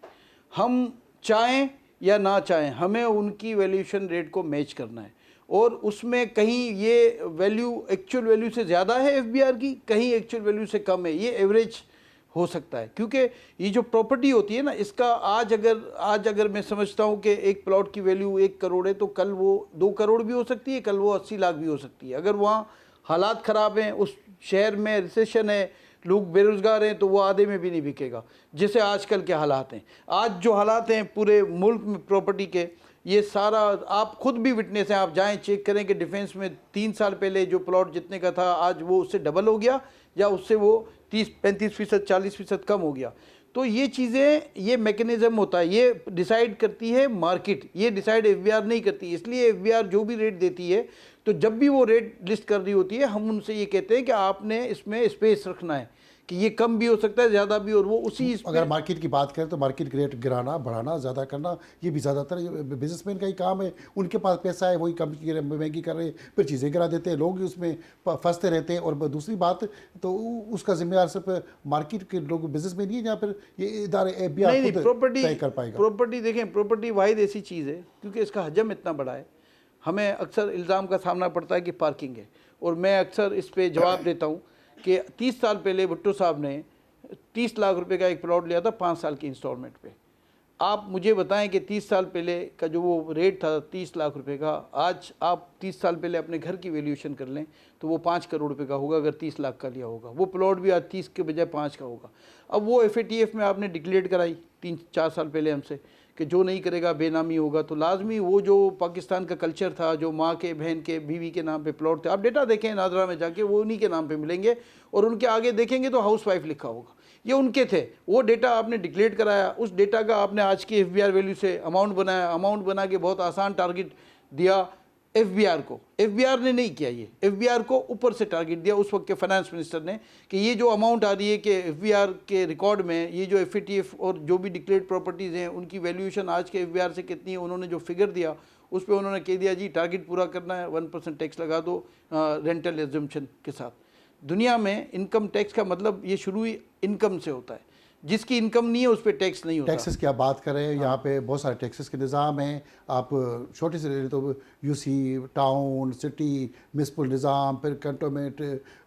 हम चाहें या ना चाहें, हमें उनकी वैल्यूएशन रेट को मैच करना है, और उसमें कहीं ये वैल्यू एक्चुअल वैल्यू से ज़्यादा है एफबीआर की, कहीं एक्चुअल वैल्यू से कम है, ये एवरेज हो सकता है। क्योंकि ये जो प्रॉपर्टी होती है ना, इसका आज अगर मैं समझता हूँ कि एक प्लॉट की वैल्यू 1 करोड़ है, तो कल वो 2 करोड़ भी हो सकती है, कल वो 80 लाख भी हो सकती है। अगर वहाँ हालात ख़राब हैं, उस शहर में रिसेशन है, लोग बेरोज़गार हैं, तो वो आधे में भी नहीं बिकेगा, जैसे आजकल के हालात हैं। आज जो हालात हैं पूरे मुल्क में प्रॉपर्टी के, ये सारा आप खुद भी विटनेस हैं, आप जाएं चेक करें कि डिफेंस में 3 साल पहले जो प्लॉट जितने का था आज वो उससे डबल हो गया, या उससे वो 30-35%, 40% कम हो गया। तो ये चीज़ें, ये मैकेनिज़्म होता है, ये डिसाइड करती है मार्केट, ये डिसाइड एफबीआर नहीं करती। इसलिए एफबीआर जो भी रेट देती है, तो जब भी वो रेट लिस्ट कर रही होती है, हम उनसे ये कहते हैं कि आपने इसमें स्पेस रखना है कि ये कम भी हो सकता है, ज़्यादा भी, और वो उसी। अगर मार्केट की बात करें तो मार्केट रेट गिराना, बढ़ाना, ज़्यादा करना, ये भी ज़्यादातर बिजनेसमैन का ही काम है। उनके पास पैसा है, वही कम महंगी कर रहे हैं, फिर चीज़ें गिरा देते हैं, लोग उसमें फंसते रहते हैं। और दूसरी बात, तो उसका जिम्मेदार सिर्फ मार्केट के लोग, बिजनेसमैन नहीं है, जहाँ फिर ये इदारे नहीं, प्रॉपर्टी तय कर पाएगा। प्रॉपर्टी देखें, प्रॉपर्टी वाहिद ऐसी चीज़ है क्योंकि इसका हजम इतना बड़ा है, हमें अक्सर इल्ज़ाम का सामना पड़ता है कि पार्किंग है, और मैं अक्सर इस पर जवाब देता हूँ कि 30 साल पहले भुट्टो साहब ने 30 लाख रुपए का एक प्लॉट लिया था 5 साल की इंस्टॉलमेंट पे। आप मुझे बताएं कि 30 साल पहले का जो वो रेट था 30 लाख रुपए का, आज आप 30 साल पहले अपने घर की वैल्यूएशन कर लें तो वो 5 करोड़ रुपए का होगा। अगर 30 लाख का लिया होगा, वो प्लॉट भी आज 30 के बजाय 5 का होगा। अब वो FATF में आपने डिक्लेयर कराई 3-4 साल पहले हमसे कि जो नहीं करेगा बेनामी होगा, तो लाजमी वो जो पाकिस्तान का कल्चर था, जो माँ के, बहन के, बीवी के नाम पे प्लॉट थे, आप डेटा देखें नादरा में जाके, वो उन्हीं के नाम पे मिलेंगे, और उनके आगे देखेंगे तो हाउस वाइफ लिखा होगा, ये उनके थे। वो डेटा आपने डिक्लेयर कराया, उस डेटा का आपने आज की एफबीआर वैल्यू से अमाउंट बनाया, अमाउंट बना के बहुत आसान टारगेट दिया एफबीआर को। एफबीआर ने नहीं किया, ये एफबीआर को ऊपर से टारगेट दिया उस वक्त के फाइनेंस मिनिस्टर ने कि ये जो अमाउंट आ रही है कि एफबीआर के रिकॉर्ड में ये जो FATF और जो भी डिक्लेयर्ड प्रॉपर्टीज़ हैं उनकी वैल्यूएशन आज के एफबीआर से कितनी है, उन्होंने जो फिगर दिया उस पर उन्होंने कह दिया जी टारगेट पूरा करना है, 1% टैक्स लगा दो रेंटल एग्जम्पशन के साथ। दुनिया में इनकम टैक्स का मतलब ये शुरू ही इनकम से होता है। जिसकी इनकम नहीं है उस पर टैक्स नहीं होता। टैक्सेस की आप बात करें, यहाँ पे बहुत सारे टैक्सेस के निज़ाम हैं। आप छोटे से ले तो यूसी, टाउन, सिटी, म्यूनसिपल निज़ाम, फिर कंटोनमेंट,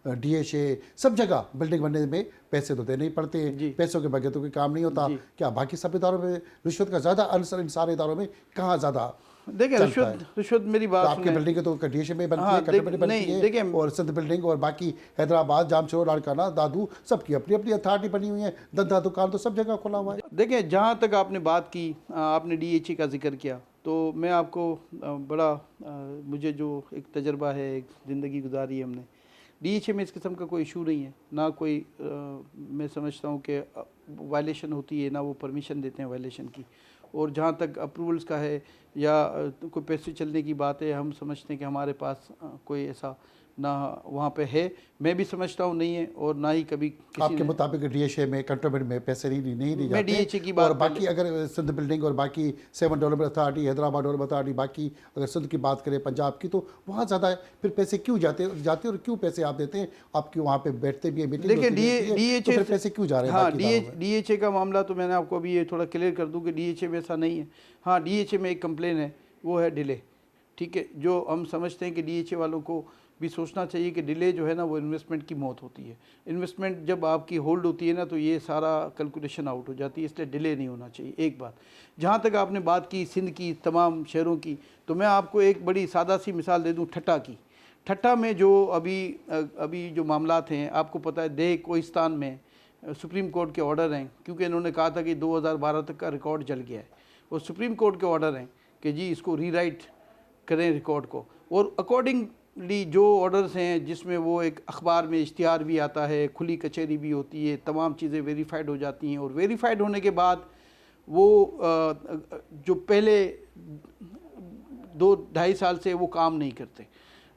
डीएचए, सब जगह बिल्डिंग बनने में पैसे तो देने ही पड़ते हैं। पैसों के बगैर तो कोई काम नहीं होता। क्या बाकी सब इदारों में रिश्वत का ज़्यादा अंसर इन सारे इदारों में कहाँ ज़्यादा? देखिए रिश्वत मेरी बात तो आपके बिल्डिंग तो डीएचए में बनती है, कंटोनमेंट बनती है, और सिंध बिल्डिंग और बाकी हैदराबाद, जामशोर, लाड़काना, दादू, सबकी अपनी अपनी अथॉरिटी बनी हुई है। धंधा दुकान तो सब जगह खुला हुआ है। देखिए जहाँ तक आपने बात की, आपने डीएचए का जिक्र किया, तो मैं आपको बड़ा मुझे जो एक तजर्बा है, एक ज़िंदगी गुजारी है हमने, डीएचए में इस किस्म का कोई इशू नहीं है। ना कोई मैं समझता हूँ कि वायलेशन होती है, ना वो परमिशन देते हैं वायलेशन की। और जहाँ तक अप्रूवल्स का है या कोई पैसे चलने की बात है, हम समझते हैं कि हमारे पास कोई ऐसा ना वहाँ पे है, मैं भी समझता हूँ नहीं है, और ना ही कभी आपके मुताबिक डीएचए में, कंटोनमेंट में पैसे नहीं दी जाते। डीएचए की बात, और बाकी अगर सिंध बिल्डिंग और बाकी 7 development authority, Hyderabad development authority, बाकी अगर सिंध की बात करें, पंजाब की, तो वहाँ ज़्यादा है। फिर पैसे क्यों जाते और क्यों पैसे आप देते हैं? आप क्यों वहाँ पे बैठते भी हैं, मीटिंग होती है, डीएचए पैसे क्यों जा रहे हैं? हाँ, डीएचए का मामला तो मैंने आपको अभी ये थोड़ा क्लियर कर दूँ कि डीएचए में ऐसा नहीं है। हाँ, डीएचए में एक कंप्लेन है, वो है डिले। ठीक है, जो हम समझते हैं कि डीएचए वालों को भी सोचना चाहिए कि डिले जो है ना, वो इन्वेस्टमेंट की मौत होती है। इन्वेस्टमेंट जब आपकी होल्ड होती है ना, तो ये सारा कैलकुलेशन आउट हो जाती है, इसलिए डिले नहीं होना चाहिए। एक बात। जहाँ तक आपने बात की सिंध की तमाम शहरों की, तो मैं आपको एक बड़ी सादा सी मिसाल दे दूँ ठट्टा की। ठट्टा में जो अभी जो मामलात हैं, आपको पता है देह कोहिस्तान में सुप्रीम कोर्ट के ऑर्डर हैं, क्योंकि इन्होंने कहा था कि 2012 तक का रिकॉर्ड जल गया है, और सुप्रीम कोर्ट के ऑर्डर हैं कि जी इसको रीराइट करें रिकॉर्ड को। और अकॉर्डिंगली जो ऑर्डर्स हैं, जिसमें वो एक अखबार में इश्तिहार भी आता है, खुली कचहरी भी होती है, तमाम चीज़ें वेरीफाइड हो जाती हैं, और वेरीफाइड होने के बाद वो जो पहले 2-2.5 साल से वो काम नहीं करते,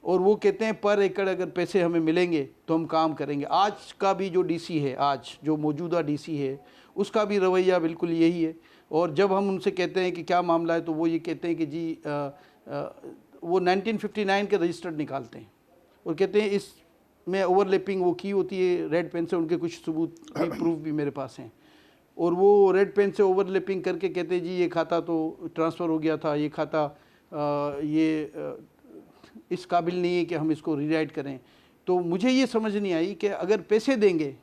और वो कहते हैं पर एकड़ अगर पैसे हमें मिलेंगे तो हम काम करेंगे। आज का भी जो डीसी है, आज जो मौजूदा डीसी है, उसका भी रवैया बिल्कुल यही है। और जब हम उनसे कहते हैं कि क्या मामला है, तो वो ये कहते हैं कि जी वो 1959 के रजिस्टर्ड निकालते हैं और कहते हैं इसमें ओवरलैपिंग वो की होती है रेड पेन से। उनके कुछ सबूत भी, प्रूफ भी मेरे पास हैं, और वो रेड पेन से ओवरलैपिंग करके कहते हैं जी ये खाता तो ट्रांसफ़र हो गया था, ये खाता इस काबिल नहीं है कि हम इसको रीराइट करें। तो मुझे ये समझ नहीं आई कि अगर पैसे देंगे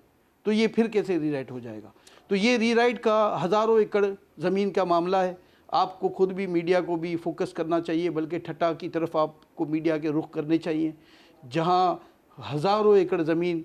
तो ये फिर कैसे रीराइट हो जाएगा। तो ये रीराइट का हज़ारों एकड़ ज़मीन का मामला है। आपको खुद भी, मीडिया को भी फोकस करना चाहिए, बल्कि ठट्टा की तरफ आपको मीडिया के रुख करने चाहिए, जहाँ हज़ारों एकड़ ज़मीन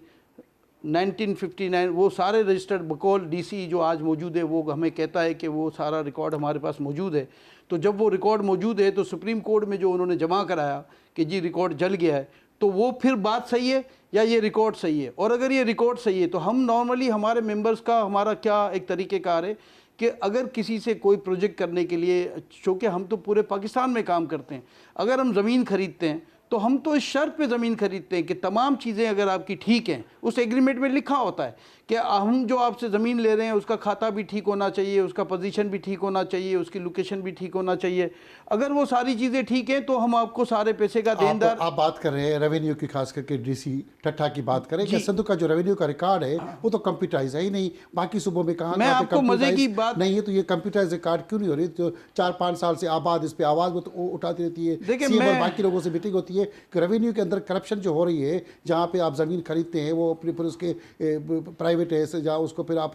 1959 वो सारे रजिस्टर्ड बकौल डीसी जो आज मौजूद है, वो हमें कहता है कि वो सारा रिकॉर्ड हमारे पास मौजूद है। तो जब वो रिकॉर्ड मौजूद है, तो सुप्रीम कोर्ट में जो उन्होंने जमा कराया कि जी रिकॉर्ड जल गया है, तो वो फिर बात सही है या ये रिकॉर्ड सही है। और अगर ये रिकॉर्ड सही है, तो हम नॉर्मली हमारे मेंबर्स का हमारा क्या एक तरीक़ेकार है कि अगर किसी से कोई प्रोजेक्ट करने के लिए, चूँकि हम तो पूरे पाकिस्तान में काम करते हैं, अगर हम ज़मीन ख़रीदते हैं तो हम तो इस शर्त पे ज़मीन खरीदते हैं कि तमाम चीज़ें अगर आपकी ठीक हैं, उस एग्रीमेंट में लिखा होता है कि हम जो आपसे ज़मीन ले रहे हैं उसका खाता भी ठीक होना चाहिए, उसका पोजीशन भी ठीक होना चाहिए, उसकी लोकेशन भी ठीक होना चाहिए। अगर वो सारी चीज़ें ठीक हैं तो हम आपको सारे पैसे का देनदार। आप बात कर रहे हैं रेवेन्यू की, खास करके डीसी ठट्टा की बात करें कि सिंध का जो रेवेन्यू का रिकॉर्ड है वो तो कंप्यूटराइज है ही नहीं। बाकी सूबों में कहाँ मैं आपको मजे की बात नहीं है, तो ये कंप्यूटराइज रिकॉर्ड क्यों नहीं हो रही? तो 4-5 साल से आबाद इस पर आवाज़ उठाती रहती है, देखिए बाकी लोगों से मीटिंग होती है कि रेवेन्यू के अंदर करप्शन जो हो रही है, जहाँ पे आप ज़मीन खरीदते हैं वो अपनी फिर उसके प्राइवेट है से, जहाँ उसको फिर आप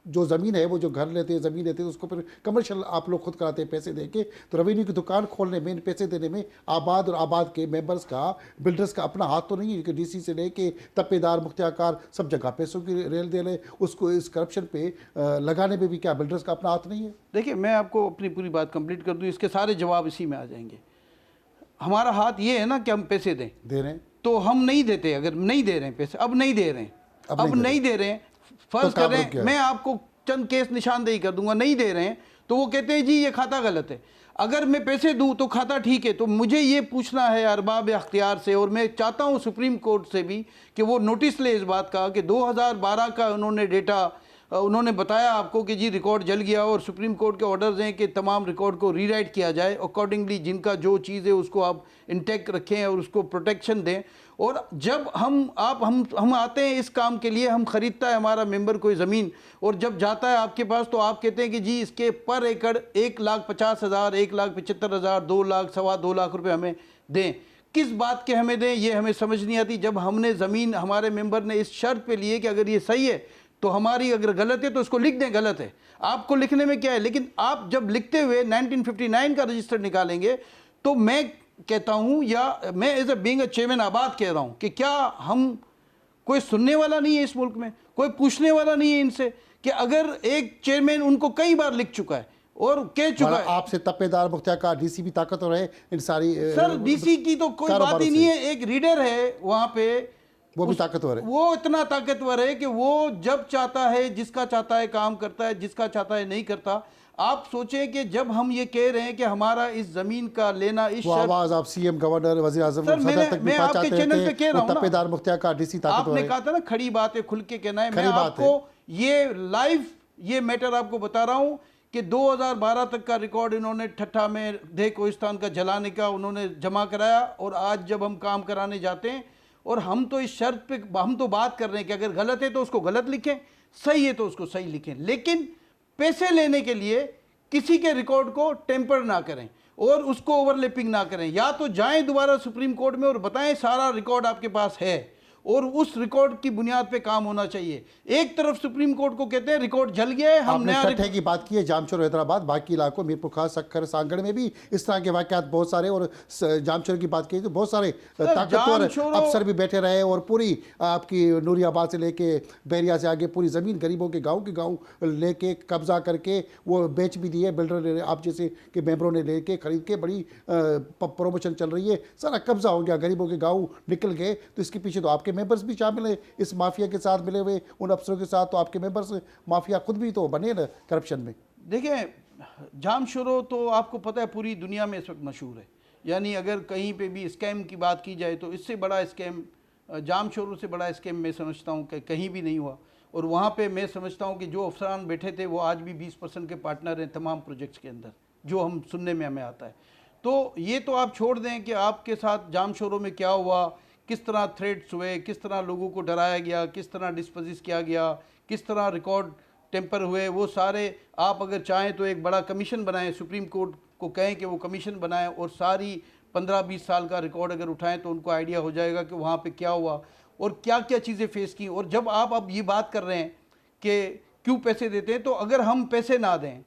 जो ज़मीन है, वो जो घर लेते हैं, ज़मीन लेते हैं, उसको फिर कमर्शियल आप लोग खुद कराते हैं पैसे देके। तो रेवेन्यू की दुकान खोलने में, पैसे देने में आबाद और आबाद के मेंबर्स का, बिल्डर्स का अपना हाथ तो नहीं है कि डीसी से लेके तप्पेदार, मुख्तियारकार सब जगह पैसों की रेल दे ले, उसको इस करप्शन पे लगाने में भी क्या बिल्डर्स का अपना हाथ नहीं है? देखिए, मैं आपको अपनी पूरी बात कंप्लीट कर दूँ, इसके सारे जवाब इसी में आ जाएंगे। हमारा हाथ ये है ना कि हम पैसे दे रहे हैं, तो हम नहीं देते। अगर नहीं दे रहे हैं पैसे, अब नहीं दे रहे हैं, अब नहीं दे रहे हैं, फर्ज कर रहे हैं, मैं आपको चंद केस निशानदेही कर दूंगा, नहीं दे रहे हैं, तो वो कहते हैं जी ये खाता गलत है। अगर मैं पैसे दूं तो खाता ठीक है। तो मुझे ये पूछना है अरबाब अख्तियार से, और मैं चाहता हूं सुप्रीम कोर्ट से भी कि वो नोटिस ले इस बात का कि 2012 का उन्होंने डेटा उन्होंने बताया आपको कि जी रिकॉर्ड जल गया और सुप्रीम कोर्ट के ऑर्डर्स हैं कि तमाम रिकॉर्ड को रीराइट किया जाए अकॉर्डिंगली, जिनका जो चीज़ है उसको आप इंटैक्ट रखें और उसको प्रोटेक्शन दें। और जब हम आते हैं इस काम के लिए, हम खरीदता है हमारा मेंबर कोई ज़मीन, और जब जाता है आपके पास तो आप कहते हैं कि जी इसके पर एकड़ 1,50,000, 1,75,000, 2 लाख, 2.25 लाख रुपए हमें दें। किस बात के हमें दें ये हमें समझ नहीं आती। जब हमने ज़मीन हमारे मेंबर ने इस शर्त पे लिए कि अगर ये सही है तो हमारी, अगर गलत है तो इसको लिख दें गलत है, आपको लिखने में क्या है। लेकिन आप जब लिखते हुए 1959 का रजिस्टर निकालेंगे तो मैं कहता हूं, या मैं as a being a chairman आबाद कह रहा हूं कि क्या हम, कोई सुनने वाला नहीं है इस मुल्क में, कोई पूछने वाला नहीं है इनसे कि अगर एक चेयरमैन उनको कई बार लिख चुका है और कह चुका है। आपसे तप्पेदार मुख्तियार का डीसी भी ताकतवर है इन सारी सर डीसी की तो कोई बात ही नहीं है, एक रीडर है वहां पे, वो भी ताकतवर है। वो इतना ताकतवर है कि वो जब चाहता है, जिसका चाहता है काम करता है, जिसका चाहता है नहीं करता। आप सोचें कि जब हम ये कह रहे हैं कि हमारा इस जमीन का लेना, इस आवाज आप सीएम, गवर्नर, वजीर आजम सर मैं आपके चैनल पे कह रहा हूं ना, तप्पेदार मुख्तियार का डीसी ताकतवर आपने है। कहा था ना खड़ी बात है, खुल के कहना है। मैं खड़ी बात आपको ये लाइव ये मैटर आपको बता रहा हूं कि 2012 तक का रिकॉर्ड इन्होंने ठट्ठा में देह कोहिस्तान का जलाने का उन्होंने जमा कराया, और आज जब हम काम कराने जाते हैं, और हम तो इस शर्त पे हम तो बात कर रहे हैं कि अगर गलत है तो उसको गलत लिखें, सही है तो उसको सही लिखें, लेकिन पैसे लेने के लिए किसी के रिकॉर्ड को टेम्पर ना करें और उसको ओवरलैपिंग ना करें। या तो जाएं दोबारा सुप्रीम कोर्ट में और बताएं सारा रिकॉर्ड आपके पास है, और उस रिकॉर्ड की बुनियाद पे काम होना चाहिए। एक तरफ सुप्रीम कोर्ट को कहते हैं रिकॉर्ड जल गया है, हम नया ठट्ठे की बात की है, जामचोर, हैदराबाद, बाकी इलाकों मीरपुर खास, सक्खर, सांगड़ में भी इस तरह के वाकयात बहुत सारे, और जामचोर की बात की तो बहुत सारे ताकतवर अफसर भी बैठे रहे, और पूरी आपकी नूरियाबाद से लेके बैरिया से आगे पूरी ज़मीन गरीबों के गाँव लेके कब्जा करके वो बेच भी दिए, बिल्डर आप जैसे के मेंबरों ने लेके खरीद के, बड़ी प्रमोशन चल रही है, सारा कब्जा हो गया, गरीबों के गाँव निकल गए। तो इसके पीछे तो आपके मेंबर्स भी शामिल है, इस माफिया के साथ मिले हुए उन अफसरों के साथ, तो आपके मेंबर्स माफिया खुद भी तो बने ना करप्शन में। देखिए जामशोरो तो आपको पता है पूरी दुनिया में इस वक्त मशहूर है, यानी अगर कहीं पे भी स्कैम की बात की जाए तो इससे बड़ा स्कैम, जामशोरो से बड़ा स्कैम मैं समझता हूँ कि कहीं भी नहीं हुआ। और वहाँ पे मैं समझता हूँ कि जो अफसरान बैठे थे वो आज भी 20% के पार्टनर हैं तमाम प्रोजेक्ट्स के अंदर, जो हम सुनने में हमें आता है। तो ये तो आप छोड़ दें कि आपके साथ जामशोरो में क्या हुआ, किस तरह थ्रेट्स हुए, किस तरह लोगों को डराया गया, किस तरह डिस्पोजिस किया गया, किस तरह रिकॉर्ड टेम्पर हुए, वो सारे आप अगर चाहें तो एक बड़ा कमीशन बनाएं, सुप्रीम कोर्ट को कहें कि वो कमीशन बनाएं और सारी 15-20 साल का रिकॉर्ड अगर उठाएं तो उनको आइडिया हो जाएगा कि वहाँ पे क्या हुआ और क्या क्या चीज़ें फेस की। और जब आप अब ये बात कर रहे हैं कि क्यों पैसे देते हैं, तो अगर हम पैसे ना दें,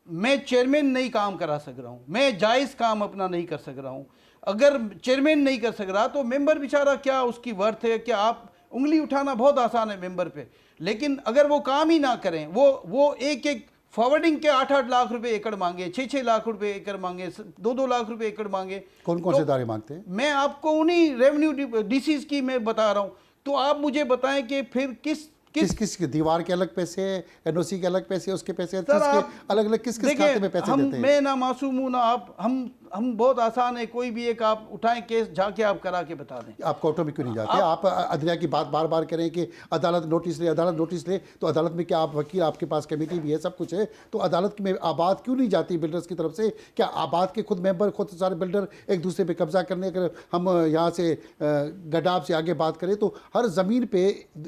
मैं चेयरमैन नहीं काम करा सक रहा हूँ, मैं जायज़ काम अपना नहीं कर सक रहा हूँ, अगर चेयरमैन नहीं कर सक रहा तो मेंबर बेचारा क्या उसकी वर्थ है। क्या आप उंगली उठाना बहुत आसान है मेंबर पे, लेकिन अगर वो काम ही ना करें, वो एक फॉरवर्डिंग के 8-8 लाख रुपए एकड़ मांगे, 6-6 लाख रुपए एकड़ मांगे, 2-2 लाख रुपए एकड़ मांगे, कौन कौन से दायरे मांगते हैं? मैं आपको उन्हीं रेवेन्यू डीसीज की मैं बता रहा हूँ। तो आप मुझे बताएं कि फिर किस की दीवार के अलग पैसे, एनओसी के अलग पैसे, उसके पैसे अलग अलग किस खाते में पैसे देते हैं? मैं ना मासूम हूं ना आप, हम बहुत आसान है, कोई भी एक आप उठाएं केस, जाके आप करा के बता दें। आप कोर्टों में क्यों नहीं जाते? आप अदलिया की बात बार बार करें कि अदालत नोटिस ले, अदालत नोटिस ले, तो अदालत में क्या आप वकील, आपके पास कमेटी भी है, सब कुछ है, तो अदालत में आबाद क्यों नहीं जाती बिल्डर्स की तरफ से? क्या आबाद के खुद मेंबर, खुद सारे बिल्डर एक दूसरे पे कब्जा करने, अगर हम यहाँ से गडाब से आगे बात करें तो हर ज़मीन पे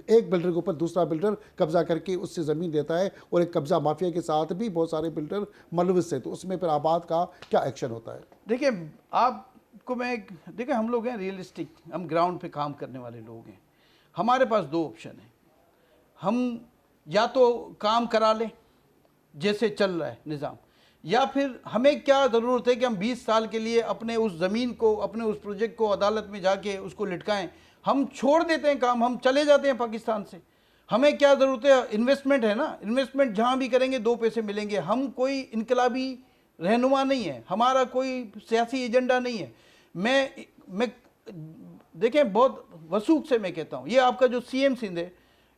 एक बिल्डर के ऊपर दूसरा बिल्डर कब्जा करके उससे ज़मीन लेता है, और एक कब्जा माफिया के साथ भी बहुत सारे बिल्डर मुलविस है, तो उसमें फिर आबाद का क्या एक्शन होता है? देखिए आपको मैं देखिए, हम लोग हैं रियलिस्टिक, हम ग्राउंड पे काम करने वाले लोग हैं। हमारे पास 2 ऑप्शन हैं, हम या तो काम करा लें जैसे चल रहा है निज़ाम, या फिर हमें क्या ज़रूरत है कि हम 20 साल के लिए अपने उस ज़मीन को, अपने उस प्रोजेक्ट को अदालत में जाके उसको लटकाएं। हम छोड़ देते हैं काम, हम चले जाते हैं पाकिस्तान से। हमें क्या ज़रूरत है? इन्वेस्टमेंट है ना, इन्वेस्टमेंट जहाँ भी करेंगे 2 पैसे मिलेंगे। हम कोई इनकलाबी रहनुमा नहीं है, हमारा कोई सियासी एजेंडा नहीं है। मैं देखें, बहुत वसूख से मैं कहता हूँ, ये आपका जो सीएम सिंध है,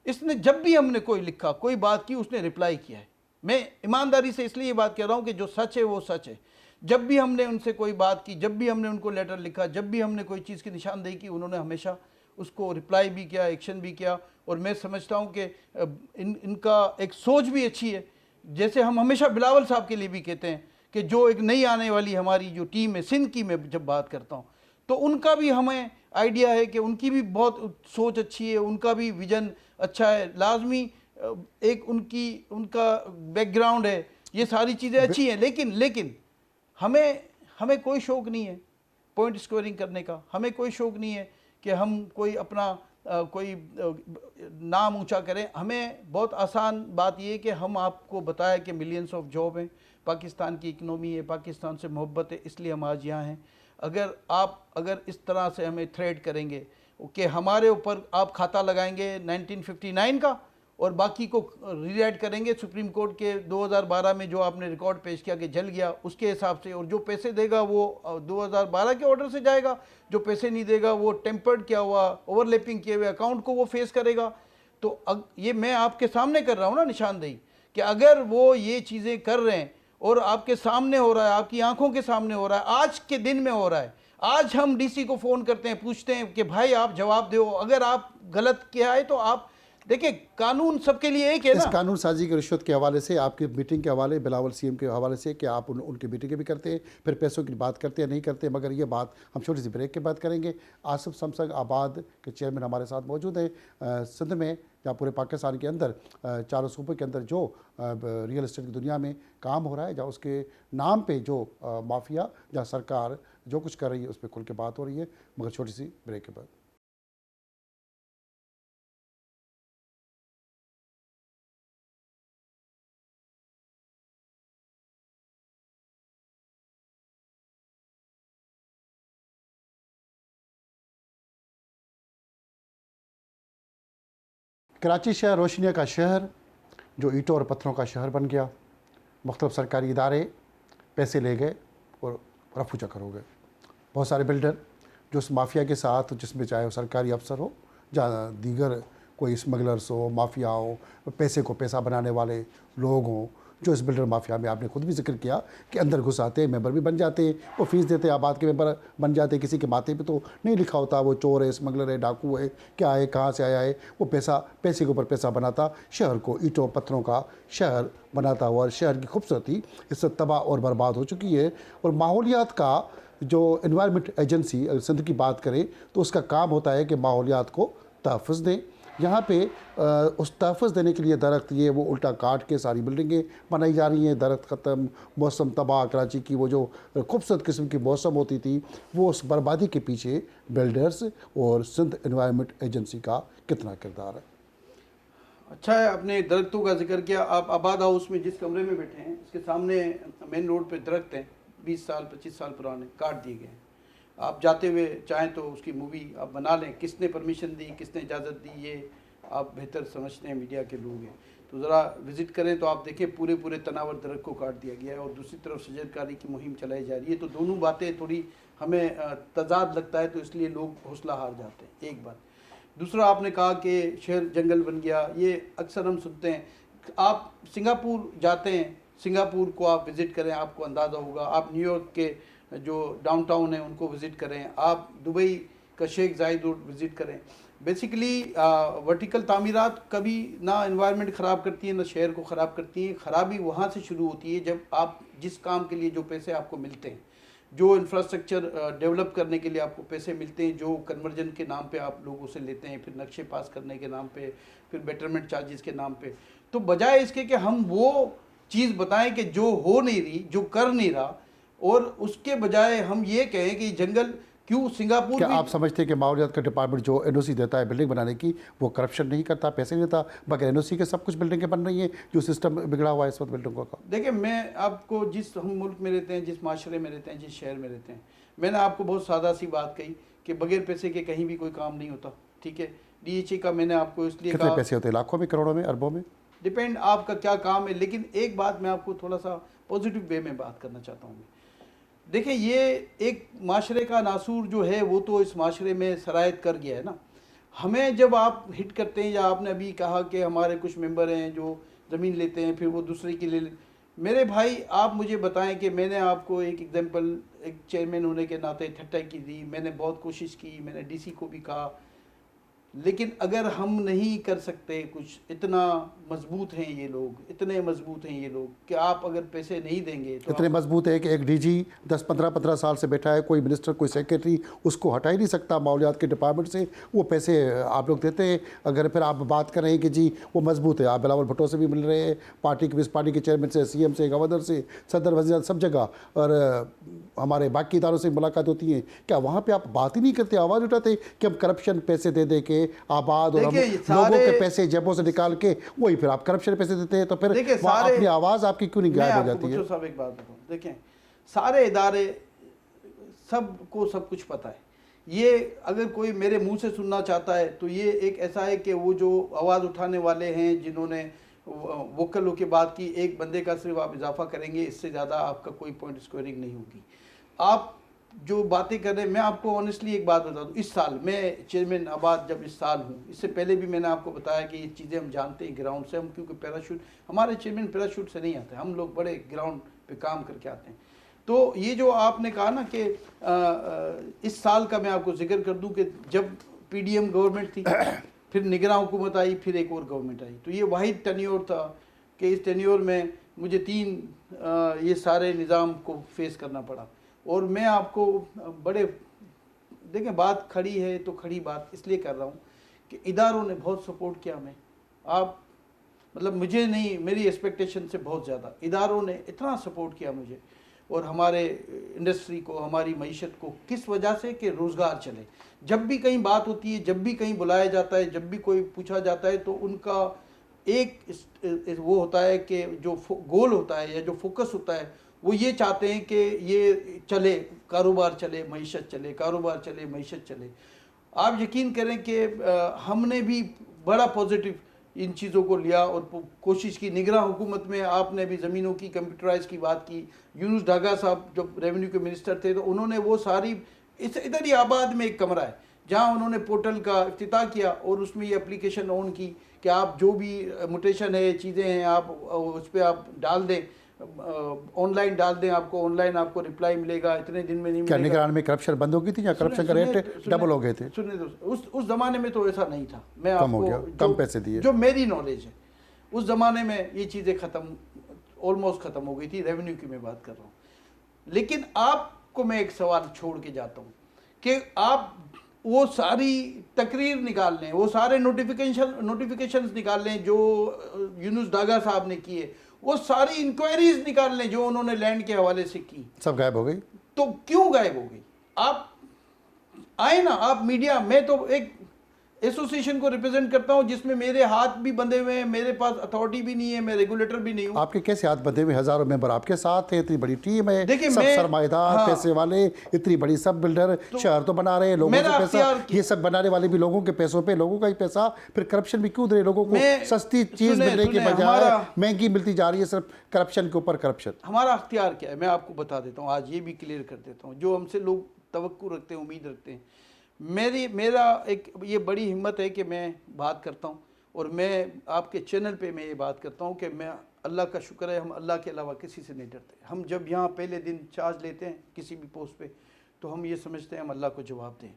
इसने जब भी हमने कोई लिखा, कोई बात की, उसने रिप्लाई किया है। मैं ईमानदारी से इसलिए ये बात कह रहा हूँ कि जो सच है वो सच है। जब भी हमने उनसे कोई बात की, जब भी हमने उनको लेटर लिखा, जब भी हमने कोई चीज़ की निशानदेही की, उन्होंने हमेशा उसको रिप्लाई भी किया, एक्शन भी किया। और मैं समझता हूँ कि इनका एक सोच भी अच्छी है। जैसे हम हमेशा बिलावल साहब के लिए भी कहते हैं कि जो एक नई आने वाली हमारी जो टीम है सिंध की, मैं जब बात करता हूँ तो उनका भी हमें आइडिया है कि उनकी भी बहुत सोच अच्छी है, उनका भी विजन अच्छा है। लाजमी एक उनका बैकग्राउंड है, ये सारी चीज़ें अच्छी हैं। लेकिन लेकिन हमें हमें कोई शौक़ नहीं है पॉइंट स्कोरिंग करने का। हमें कोई शौक़ नहीं है कि हम कोई अपना कोई नाम ऊंचा करें। हमें बहुत आसान बात यह है कि हम आपको बताया कि मिलियंस ऑफ जॉब हैं, पाकिस्तान की इकनॉमी है, पाकिस्तान से मोहब्बत है, इसलिए हम आज यहाँ हैं। अगर इस तरह से हमें थ्रेट करेंगे कि हमारे ऊपर आप खाता लगाएंगे 1959 का और बाकी को रीराइट करेंगे सुप्रीम कोर्ट के 2012 में जो आपने रिकॉर्ड पेश किया कि जल गया उसके हिसाब से, और जो पैसे देगा वो 2012 के ऑर्डर से जाएगा, जो पैसे नहीं देगा वो टेम्पर्ड किया हुआ ओवरलैपिंग किए हुए अकाउंट को वो फेस करेगा। तो ये मैं आपके सामने कर रहा हूँ ना निशानदेही कि अगर वो ये चीज़ें कर रहे हैं और आपके सामने हो रहा है, आपकी आंखों के सामने हो रहा है, आज के दिन में हो रहा है। आज हम डीसी को फ़ोन करते हैं, पूछते हैं कि भाई आप जवाब दो, अगर आप गलत किया है तो आप देखिए कानून सबके लिए एक है ना। इस कानून साजी की रिश्वत के हवाले से, आपकी मीटिंग के हवाले, बिलावल सीएम के हवाले से कि आप उनकी मीटिंगें भी करते हैं, फिर पैसों की बात करते हैं नहीं करते, मगर ये बात हम छोटी सी ब्रेक के बाद करेंगे। आसिफ समसंग आबाद के चेयरमैन हमारे साथ मौजूद हैं। सिंध में या पूरे पाकिस्तान के अंदर चारों सूबों के अंदर जो रियल एस्टेट की दुनिया में काम हो रहा है, जहाँ उसके नाम पे जो माफिया, जहाँ सरकार जो कुछ कर रही है उस पर खुल के बात हो रही है, मगर छोटी सी ब्रेक के बाद। कराची शहर रोशनिया का शहर जो ईंटों और पत्थरों का शहर बन गया। मुख्तलिफ सरकारी इदारे पैसे ले गए और रफू चक्कर हो गए। बहुत सारे बिल्डर जो उस माफिया के साथ, जिसमें चाहे वो सरकारी अफसर हो, जहाँ दीगर कोई स्मगलर्स हो, माफिया हो, पैसे को पैसा बनाने वाले लोग हों, जो इस बिल्डर माफिया में आपने खुद भी जिक्र किया कि अंदर घुस आते हैं, मेंबर भी बन जाते हैं, वो फीस देते हैं, आबाद के मेंबर बन जाते हैं। किसी के माथे पे तो नहीं लिखा होता वो चोर है, स्मगलर है, डाकू है, क्या है, कहाँ से आया है। वो पैसे के ऊपर पैसा बनाता, शहर को ईंटों पत्थरों का शहर बनाता हुआ शहर की खूबसूरती इससे तबाह और बर्बाद हो चुकी है। और माहौलियात का जो एनवायरनमेंट एजेंसी, अगर सिंध की बात करें तो उसका काम होता है कि माहौलियात को तहफ़्फ़ुज़ दें। यहाँ पे उस तहफ़्फ़ुज़ देने के लिए दरख्त ये वो उल्टा काट के सारी बिल्डिंगें बनाई जा रही हैं। दरख्त ख़त्म, मौसम तबाह। कराची की वो जो खूबसूरत किस्म की मौसम होती थी, वो उस बर्बादी के पीछे बिल्डर्स और सिंध एनवायरनमेंट एजेंसी का कितना किरदार है। अच्छा है आपने दरख्तों का जिक्र किया। आप आबाद हाउस में जिस कमरे में बैठे हैं, इसके सामने मेन रोड पे दरख्त हैं 20 साल 25 साल पुराने, काट दिए गए हैं। आप जाते हुए चाहें तो उसकी मूवी आप बना लें। किसने परमिशन दी, किसने इजाज़त दी, ये आप बेहतर समझते हैं, मीडिया के लोग हैं तो ज़रा विज़िट करें तो आप देखें पूरे तनावर दरख्त को काट दिया गया है और दूसरी तरफ शजरकारी की मुहिम चलाई जा रही है। तो दोनों बातें थोड़ी हमें तजाद लगता है, तो इसलिए लोग हौसला हार जाते हैं, एक बात। दूसरा, आपने कहा कि शहर जंगल बन गया, ये अक्सर हम सुनते हैं। आप सिंगापुर जाते हैं, सिंगापुर को आप विज़िट करें, आपको अंदाज़ा होगा। आप न्यूयॉर्क के जो डाउनटाउन है उनको विज़िट करें, आप दुबई का शेख जायद रोड विज़िट करें। बेसिकली वर्टिकल तामीरात कभी ना एनवायरनमेंट ख़राब करती है ना शहर को ख़राब करती है। ख़राबी वहाँ से शुरू होती है जब आप जिस काम के लिए जो पैसे आपको मिलते हैं, जो इंफ्रास्ट्रक्चर डेवलप करने के लिए आपको पैसे मिलते हैं, जो कन्वर्जन के नाम पे आप लोगों से लेते हैं, फिर नक्शे पास करने के नाम पे, फिर बेटरमेंट चार्जेस के नाम पे, तो बजाय इसके कि हम वो चीज़ बताएं कि जो हो नहीं रही, जो कर नहीं रहा, और उसके बजाय हम ये कहें कि जंगल क्यों सिंगापुर क्या आप समझते हैं कि माहौलियात का डिपार्टमेंट जो एनओसी देता है बिल्डिंग बनाने की, वो करप्शन नहीं करता, पैसे नहीं देता, बगैर एनओसी के सब कुछ बिल्डिंगें बन रही हैं, जो सिस्टम बिगड़ा हुआ है इस वक्त बिल्डिंगों का? देखिए, मैं आपको, जिस हम मुल्क में रहते हैं, जिस माशरे में रहते हैं, जिस शहर में रहते हैं, मैंने आपको बहुत सादा सी बात कही कि बगैर पैसे के कहीं भी कोई काम नहीं होता। ठीक है, DHA का मैंने आपको इसलिए कितने कहा, पैसे होते हैं, लाखों में, करोड़ों में, अरबों में, डिपेंड आपका क्या काम है। लेकिन एक बात मैं आपको थोड़ा सा पॉजिटिव वे में बात करना चाहता हूँ। देखिए, ये एक माशरे का नासूर जो है वो तो इस माशरे में सरायत कर गया है ना। हमें जब आप हिट करते हैं, या आपने अभी कहा कि हमारे कुछ मेंबर हैं जो ज़मीन लेते हैं फिर वो दूसरे के लिए, मेरे भाई आप मुझे बताएं कि मैंने आपको एक एग्जांपल, एक चेयरमैन होने के नाते ठट्टा की दी। मैंने बहुत कोशिश की, मैंने DC को भी कहा, लेकिन अगर हम नहीं कर सकते कुछ, इतना मजबूत हैं ये लोग, इतने मजबूत हैं ये लोग कि आप अगर पैसे नहीं देंगे तो इतने मजबूत है कि एक डीजी 10-15 साल से बैठा है, कोई मिनिस्टर कोई सेक्रेटरी उसको हटा ही नहीं सकता मामूलियात के डिपार्टमेंट से, वो पैसे आप लोग देते हैं। अगर फिर आप बात कर रहे हैं कि जी वो मजबूत है, आप बिलावल भुट्टो से भी मिल रहे हैं, पार्टी के पार्टी के चेयरमैन से, सीएम से, गवर्नर से, सदर वजीर, सब जगह, और हमारे बाकी इदारों से मुलाकात होती है, क्या वहाँ पर आप बात ही नहीं करते, आवाज़ उठाते कि हम करप्शन पैसे दे दे के आबाद और हम लोगों के पैसे जेबों से निकाल के वही फिर आप करप्शन पैसे देते हैं, तो फिर वहाँ अपनी आवाज़ आपकी क्यों नहीं गायब हो जाती है? साहब एक बात बताऊँ, देखें सारे इदारे सबको सब कुछ पता है। ये अगर कोई मेरे मुंह से सुनना चाहता है तो ये एक ऐसा है कि वो जो आवाज़ उठाने वाले हैं जिन्होंने वोकल होकर बात की, एक बंदे का सिर्फ आप इजाफा करेंगे, इससे ज़्यादा आपका कोई पॉइंट स्कोरिंग नहीं होगी। आप जो बातें कर रहे हैं, मैं आपको ऑनेस्टली एक बात बता दूं, इस साल मैं चेयरमैन आबाद जब इस साल हूँ, इससे पहले भी मैंने आपको बताया कि ये चीज़ें हम जानते हैं ग्राउंड से, हम क्योंकि पैराशूट, हमारे चेयरमैन पैराशूट से नहीं आते, हम लोग बड़े ग्राउंड पे काम करके आते हैं। तो ये जो आपने कहा ना कि इस साल का मैं आपको जिक्र कर दूं कि जब पीडीएम गवर्नमेंट थी, फिर निगरान हुकूमत आई, फिर एक और गवर्नमेंट आई, तो ये वाहिद टेन्योर था कि इस टेन्योर में मुझे 3 ये सारे निज़ाम को फेस करना पड़ा। और मैं आपको बड़े, देखें बात खड़ी है तो खड़ी बात इसलिए कर रहा हूँ कि इदारों ने बहुत सपोर्ट किया हमें। आप मतलब मुझे नहीं, मेरी एक्सपेक्टेशन से बहुत ज़्यादा इदारों ने इतना सपोर्ट किया मुझे और हमारे इंडस्ट्री को, हमारी मईशत को। किस वजह से? कि रोज़गार चले। जब भी कहीं बात होती है, जब भी कहीं बुलाया जाता है, जब भी कोई पूछा जाता है, तो उनका एक वो होता है कि जो गोल होता है या जो फोकस होता है, वो ये चाहते हैं कि ये चले, कारोबार चले, मईशत चले, कारोबार चले, मईशत चले। आप यकीन करें कि हमने भी बड़ा पॉजिटिव इन चीज़ों को लिया और कोशिश की। निगरान हुकूमत में आपने भी ज़मीनों की कंप्यूटराइज की बात की। यूनुस डागा साहब जब रेवेन्यू के मिनिस्टर थे तो उन्होंने वो सारी, इधर ही आबाद में एक कमरा है जहाँ उन्होंने पोर्टल का इफ्तिताह किया और उसमें ये एप्लीकेशन ऑन की कि आप जो भी म्यूटेशन है, चीज़ें हैं, आप उस पर आप डाल दें, ऑनलाइन डाल दें, आपको ऑनलाइन आपको रिप्लाई मिलेगा, इतने दिन में नहीं मिलेगा। निगरान में करप्शन बंद हो गई थी या करप्शन का रेट डबल हो गए थे? सुनिए दोस्त, उस ज़माने में तो ऐसा नहीं था। मैं कम हो गया, कम पैसे दिए। जो मेरी नॉलेज है, उस ज़माने में ये चीज़ें ख़त्म, ऑलमोस्ट ख़त्म हो गई थी। रेवेन्यू की मैं बात कर रहा हूँ। लेकिन आपको मैं एक सवाल छोड़ के जाता हूँ कि आप वो सारी तकरीर निकाल लें, वो सारे नोटिफिकेशंस निकाल लें जो यूनुस डागा साहब ने किए, वो सारी इंक्वायरीज निकाल लें जो उन्होंने लैंड के हवाले से की, सब गायब हो गई। तो क्यों गायब हो गई? आप आए ना, आप मीडिया, मैं तो एक एसोसिएशन को रिप्रेजेंट करता हूं जिसमें मेरे हाथ भी बंधे हुए हैं, मेरे पास अथॉरिटी भी नहीं है, मैं रेगुलेटर भी नहीं हूं। आपके कैसे हाथ बंधे हुए? हजारों मेंबर आपके साथ हैं, इतनी बड़ी टीम है, देखिए सब सरमाएदार, पैसे वाले, इतनी बड़ी सब बिल्डर, शहर तो बना रहे हैं, लोगों से पैसा, ये सब बनाने वाले भी लोगों के पैसों पे, लोगों का ही पैसा, फिर करप्शन भी क्यों दे रहे लोगों को? सस्ती चीज मिलने के बजाय महंगी मिलती जा रही है, सिर्फ करप्शन के ऊपर करप्शन। हमारा अख्तियार क्या है मैं आपको बता देता हूँ, आज ये भी क्लियर कर देता हूँ। जो हमसे लोग तवक्कुर रखते हैं, उम्मीद रखते हैं, मेरा एक ये बड़ी हिम्मत है कि मैं बात करता हूँ और मैं आपके चैनल पे मैं ये बात करता हूँ कि मैं, अल्लाह का शुक्र है, हम अल्लाह के अलावा किसी से नहीं डरते। हम जब यहाँ पहले दिन चार्ज लेते हैं किसी भी पोस्ट पे, तो हम ये समझते हैं हम अल्लाह को जवाब दें।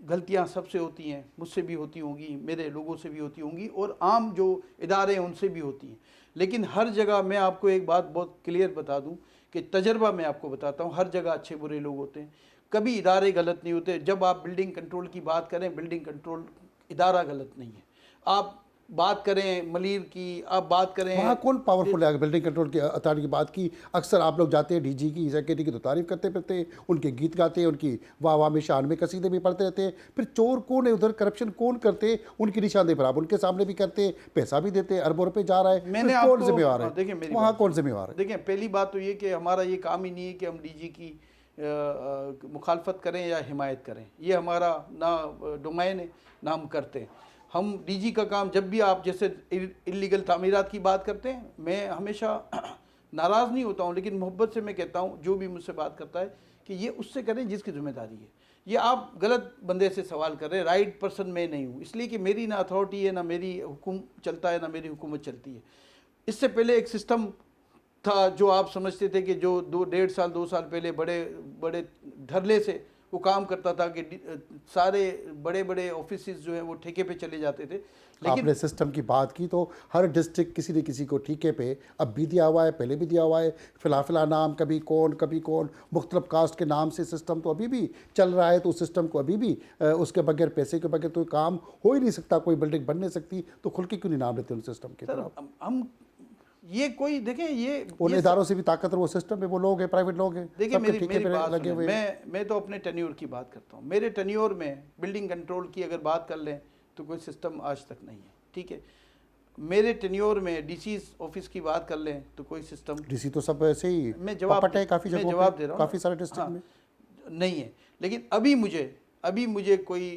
गलतियाँ सबसे होती हैं, मुझसे भी होती होंगी, मेरे लोगों से भी होती होंगी और आम जो इदारे हैं उनसे भी होती हैं। लेकिन हर जगह मैं आपको एक बात बहुत क्लियर बता दूँ कि तजर्बा मैं आपको बताता हूँ, हर जगह अच्छे बुरे लोग होते हैं, कभी इदारे गलत नहीं होते। जब आप बिल्डिंग कंट्रोल की बात करें, बिल्डिंग कंट्रोल इदारा गलत नहीं है। आप बात करें मलीर की, आप बात करें, वहाँ कौन पावरफुल है? बिल्डिंग कंट्रोल की अथॉरिटी की बात की, अक्सर आप लोग जाते हैं डीजी की, सेक्रेटरी की तो तारीफ करते फिरते हैं, उनके गीत गाते हैं, उनकी वाह वाह में शान में कसीदे भी पढ़ते रहते हैं। फिर चोर कौन है उधर, करप्शन कौन करते हैं? उनकी निशानदेही पर आप उनके सामने भी करते हैं, पैसा भी देते हैं, अरबों रुपये जा रहा है, मैंने कौन जिम्मेवार है? देखिए वहाँ कौन जिम्मेवार है? देखिए, पहली बात तो ये कि हमारा ये काम ही नहीं है कि हम डीजी की मुखालफत करें या हिमायत करें, ये हमारा ना डोमेन है, ना हम करते हैं। हम डीजी का काम, जब भी आप जैसे इल्लीगल तामीरात की बात करते हैं, मैं हमेशा नाराज़ नहीं होता हूँ, लेकिन मोहब्बत से मैं कहता हूँ जो भी मुझसे बात करता है कि ये उससे करें जिसकी जिम्मेदारी है। ये आप गलत बंदे से सवाल कर रहे हैं, राइट पर्सन मैं नहीं हूँ, इसलिए कि मेरी ना अथॉरिटी है, ना मेरी हुक्म चलता है, ना मेरी हुकूमत चलती है। इससे पहले एक सिस्टम था जो आप समझते थे कि जो 2 साल 2 साल पहले बड़े बड़े धरले से वो काम करता था कि सारे बड़े बड़े ऑफिस जो हैं वो ठेके पे चले जाते थे। लेकिन आपने सिस्टम की बात की तो हर डिस्ट्रिक्ट किसी न किसी को ठेके पे अब भी दिया हुआ है, पहले भी दिया हुआ है, फिला नाम, कभी कौन मुख्तलिफ कास्ट के नाम से सिस्टम तो अभी भी चल रहा है। तो उस सिस्टम को अभी भी उसके बगैर, पैसे के बगैर तो काम हो ही नहीं सकता, कोई बिल्डिंग बन नहीं सकती। तो खुल के क्यों नहीं नाम लेते उन सिस्टम के सर तरफ? हम ये कोई देखें, उन ये इदारों से भी ताकतवर वो सिस्टम है, वो लोग हैं, प्राइवेट लोग हैं, देखिए सबके मेरी ठेके मेरी पे बात लगे सुने, हुए हैं। मैं तो अपने टेन्योर की बात करता हूँ। मेरे टेन्योर में बिल्डिंग कंट्रोल की अगर बात कर लें तो कोई सिस्टम आज तक नहीं है, ठीक है। मेरे टेन्योर में डीसी ऑफिस की बात कर लें तो कोई सिस्टम, डीसी तो सब ऐसे ही मैं जवाब पपट है काफ़ी मैं जगहों जवाब पे, दे रहा हूँ काफ़ी सारे डिस्ट्रिक्ट में नहीं है। लेकिन अभी मुझे कोई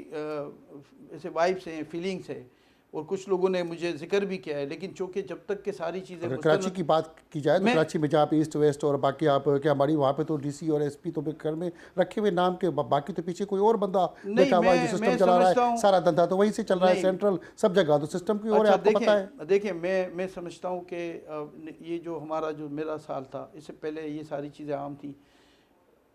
ऐसे वाइब्स हैं, फीलिंग्स है, और कुछ लोगों ने मुझे जिक्र भी किया है। लेकिन चूँकि जब तक के सारी चीज़ें अगर कराची की बात की जाए तो कराची में जहाँ आप ईस्ट वेस्ट और बाकी आप क्या हमारी वहाँ पे तो डीसी और एसपी तो घर में रखे हुए नाम के, बाकी तो पीछे कोई और बंदा बैठा हुआ है जो सिस्टम चला रहा है। सारा धंधा तो वहीं से चल रहा है, सेंट्रल सब जगह तो सिस्टम की और आपको पता है। देखिए मैं समझता हूँ कि ये जो हमारा जो मेरा साल था, इससे पहले ये सारी चीज़ें आम थी,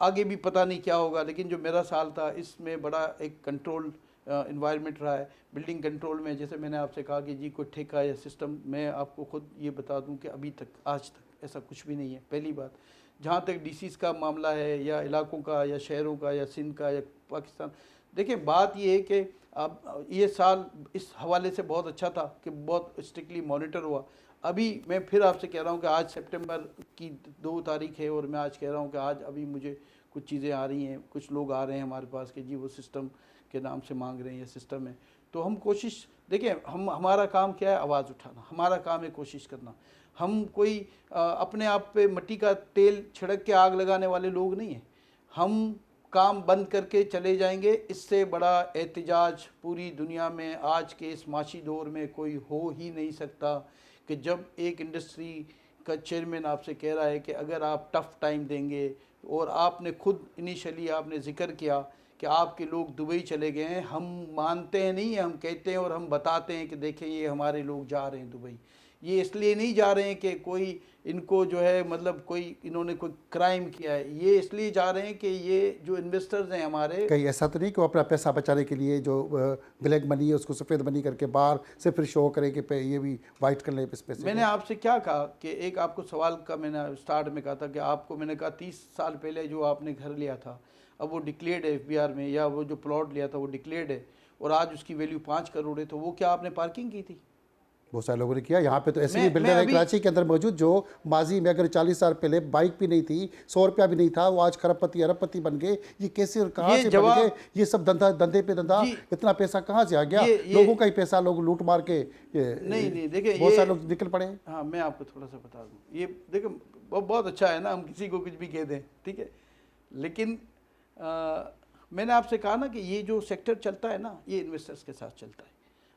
आगे भी पता नहीं क्या होगा। लेकिन जो मेरा साल था इसमें बड़ा एक कंट्रोल इन्वायरमेंट रहा है। बिल्डिंग कंट्रोल में जैसे मैंने आपसे कहा कि जी कोई ठेका या सिस्टम, मैं आपको खुद ये बता दूं कि अभी तक आज तक ऐसा कुछ भी नहीं है। पहली बात, जहाँ तक डीसीज का मामला है या इलाकों का या शहरों का या सिंध का या पाकिस्तान, देखिए बात ये है कि अब ये साल इस हवाले से बहुत अच्छा था कि बहुत स्ट्रिक्टली मॉनिटर हुआ। अभी मैं फिर आपसे कह रहा हूँ कि आज सितंबर की 2 तारीख है और मैं आज कह रहा हूँ कि आज अभी मुझे कुछ चीज़ें आ रही हैं, कुछ लोग आ रहे हैं हमारे पास कि जी वो सिस्टम के नाम से मांग रहे हैं, ये सिस्टम है। तो हम कोशिश, देखिए हमारा काम क्या है, आवाज़ उठाना, हमारा काम है कोशिश करना। हम कोई अपने आप पे मट्टी का तेल छिड़क के आग लगाने वाले लोग नहीं हैं। हम काम बंद करके चले जाएंगे, इससे बड़ा एहतजाज पूरी दुनिया में आज के इस माशी दौर में कोई हो ही नहीं सकता कि जब एक इंडस्ट्री का चेयरमैन आपसे कह रहा है कि अगर आप टफ टाइम देंगे, और आपने खुद इनिशियली आपने जिक्र किया कि आपके लोग दुबई चले गए हैं, हम मानते हैं नहीं, हम कहते हैं और हम बताते हैं कि देखें ये हमारे लोग जा रहे हैं दुबई। ये इसलिए नहीं जा रहे हैं कि कोई इनको जो है मतलब कोई इन्होंने कोई क्राइम किया है, ये इसलिए जा रहे हैं कि ये जो इन्वेस्टर्स हैं हमारे, कहीं ऐसा तो नहीं कि वो अपना पैसा बचाने के लिए जो ब्लैक मनी है उसको सफ़ेद मनी करके बाहर से फिर शो करे कि ये भी वाइट कर ले इस पैसे। मैंने आपसे क्या कहा कि एक आपको सवाल का मैंने स्टार्ट में कहा था कि आपको मैंने कहा 30 साल पहले जो आपने घर लिया था अब वो डिक्लेयर्ड है FBR में, या वो जो प्लॉट लिया था वो डिक्लेयर्ड है और आज उसकी वैल्यू 5 करोड़ है, तो वो क्या आपने पार्किंग की थी? बहुत सारे लोगों ने किया। यहाँ पे तो ऐसे भी बिल्डर है कराची के अंदर मौजूद जो माजी में अगर 40 साल पहले बाइक भी नहीं थी, 100 रुपया भी नहीं था, वो आज खरबपति अरबपति बन गए। ये कैसे और कहाँ से बन गए? ये सब धंधे पे धंधा, इतना पैसा कहाँ से आ गया? लोगों का ही पैसा लोग लूट मार के नहीं देखिए बहुत सारे लोग निकल पड़े। हाँ, मैं आपको थोड़ा सा बता दूँ, ये देखो बहुत अच्छा है ना, हम किसी को कुछ भी कह दें, ठीक है। लेकिन मैंने आपसे कहा ना कि ये जो सेक्टर चलता है ना, ये इन्वेस्टर्स के साथ चलता है।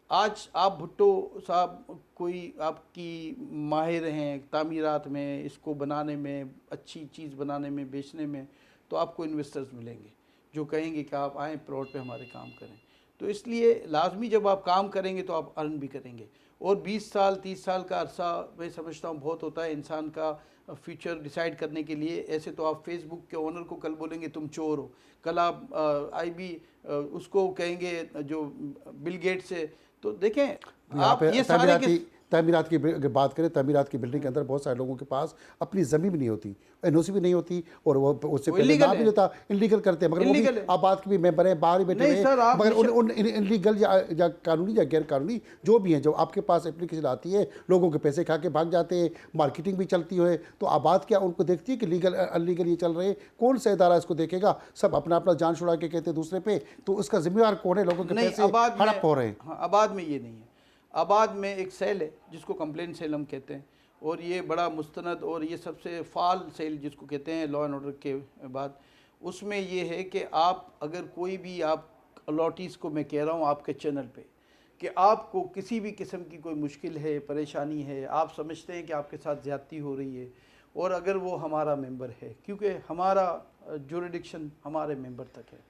आज आप भुट्टो साहब कोई आपकी माहिर हैं तामीरात में, इसको बनाने में, अच्छी चीज़ बनाने में, बेचने में, तो आपको इन्वेस्टर्स मिलेंगे जो कहेंगे कि आप आएँ प्लॉट पे हमारे काम करें। तो इसलिए लाजमी जब आप काम करेंगे तो आप अर्न भी करेंगे। और 20 साल 30 साल का अरसा मैं समझता हूँ बहुत होता है इंसान का फ्यूचर डिसाइड करने के लिए। ऐसे तो आप फेसबुक के ओनर को कल बोलेंगे तुम चोर हो, कल आप उसको कहेंगे जो बिल गेट से। तो देखें आप ये सारे तमीरात की अगर बात करें, तमीरात की बिल्डिंग के अंदर बहुत सारे लोगों के पास अपनी ज़मीन भी नहीं होती, NOC भी नहीं होती, और वो उससे पहले नाम भी होता, इलीगल करते हैं। मगर वो भी आप बात की भी मेंबर है, बाहर ही बैठे हैं, मगर उन इलीगल या कानूनी या गैर कानूनी जो भी हैं, जो आपके पास एप्लीकेशन आती है, लोगों के पैसे खा के भाग जाते हैं, मार्केटिंग भी चलती है। तो आबाद क्या उनको देखती है कि लीगल अनलीगल ये चल रहे हैं? कौन सा इदारा इसको देखेगा? सब अपना अपना जान छुड़ा के कहते हैं दूसरे पे, तो उसका जिम्मेवार कौन है? लोगों के पैसे हड़प हो रहे हैं। हाँ, आबाद में ये नहीं है। आबाद में एक सेल है जिसको कंप्लेंट सेल हम कहते हैं, और ये बड़ा मुस्तनद और ये सबसे फाल सेल जिसको कहते हैं लॉ एंड ऑर्डर के बाद। उसमें ये है कि आप अगर कोई भी आप अलॉटीज़ को मैं कह रहा हूँ आपके चैनल पे कि आपको किसी भी किस्म की कोई मुश्किल है, परेशानी है, आप समझते हैं कि आपके साथ ज़्यादती हो रही है, और अगर वो हमारा मेंबर है, क्योंकि हमारा जुरिडिक्शन हमारे मेंबर तक है,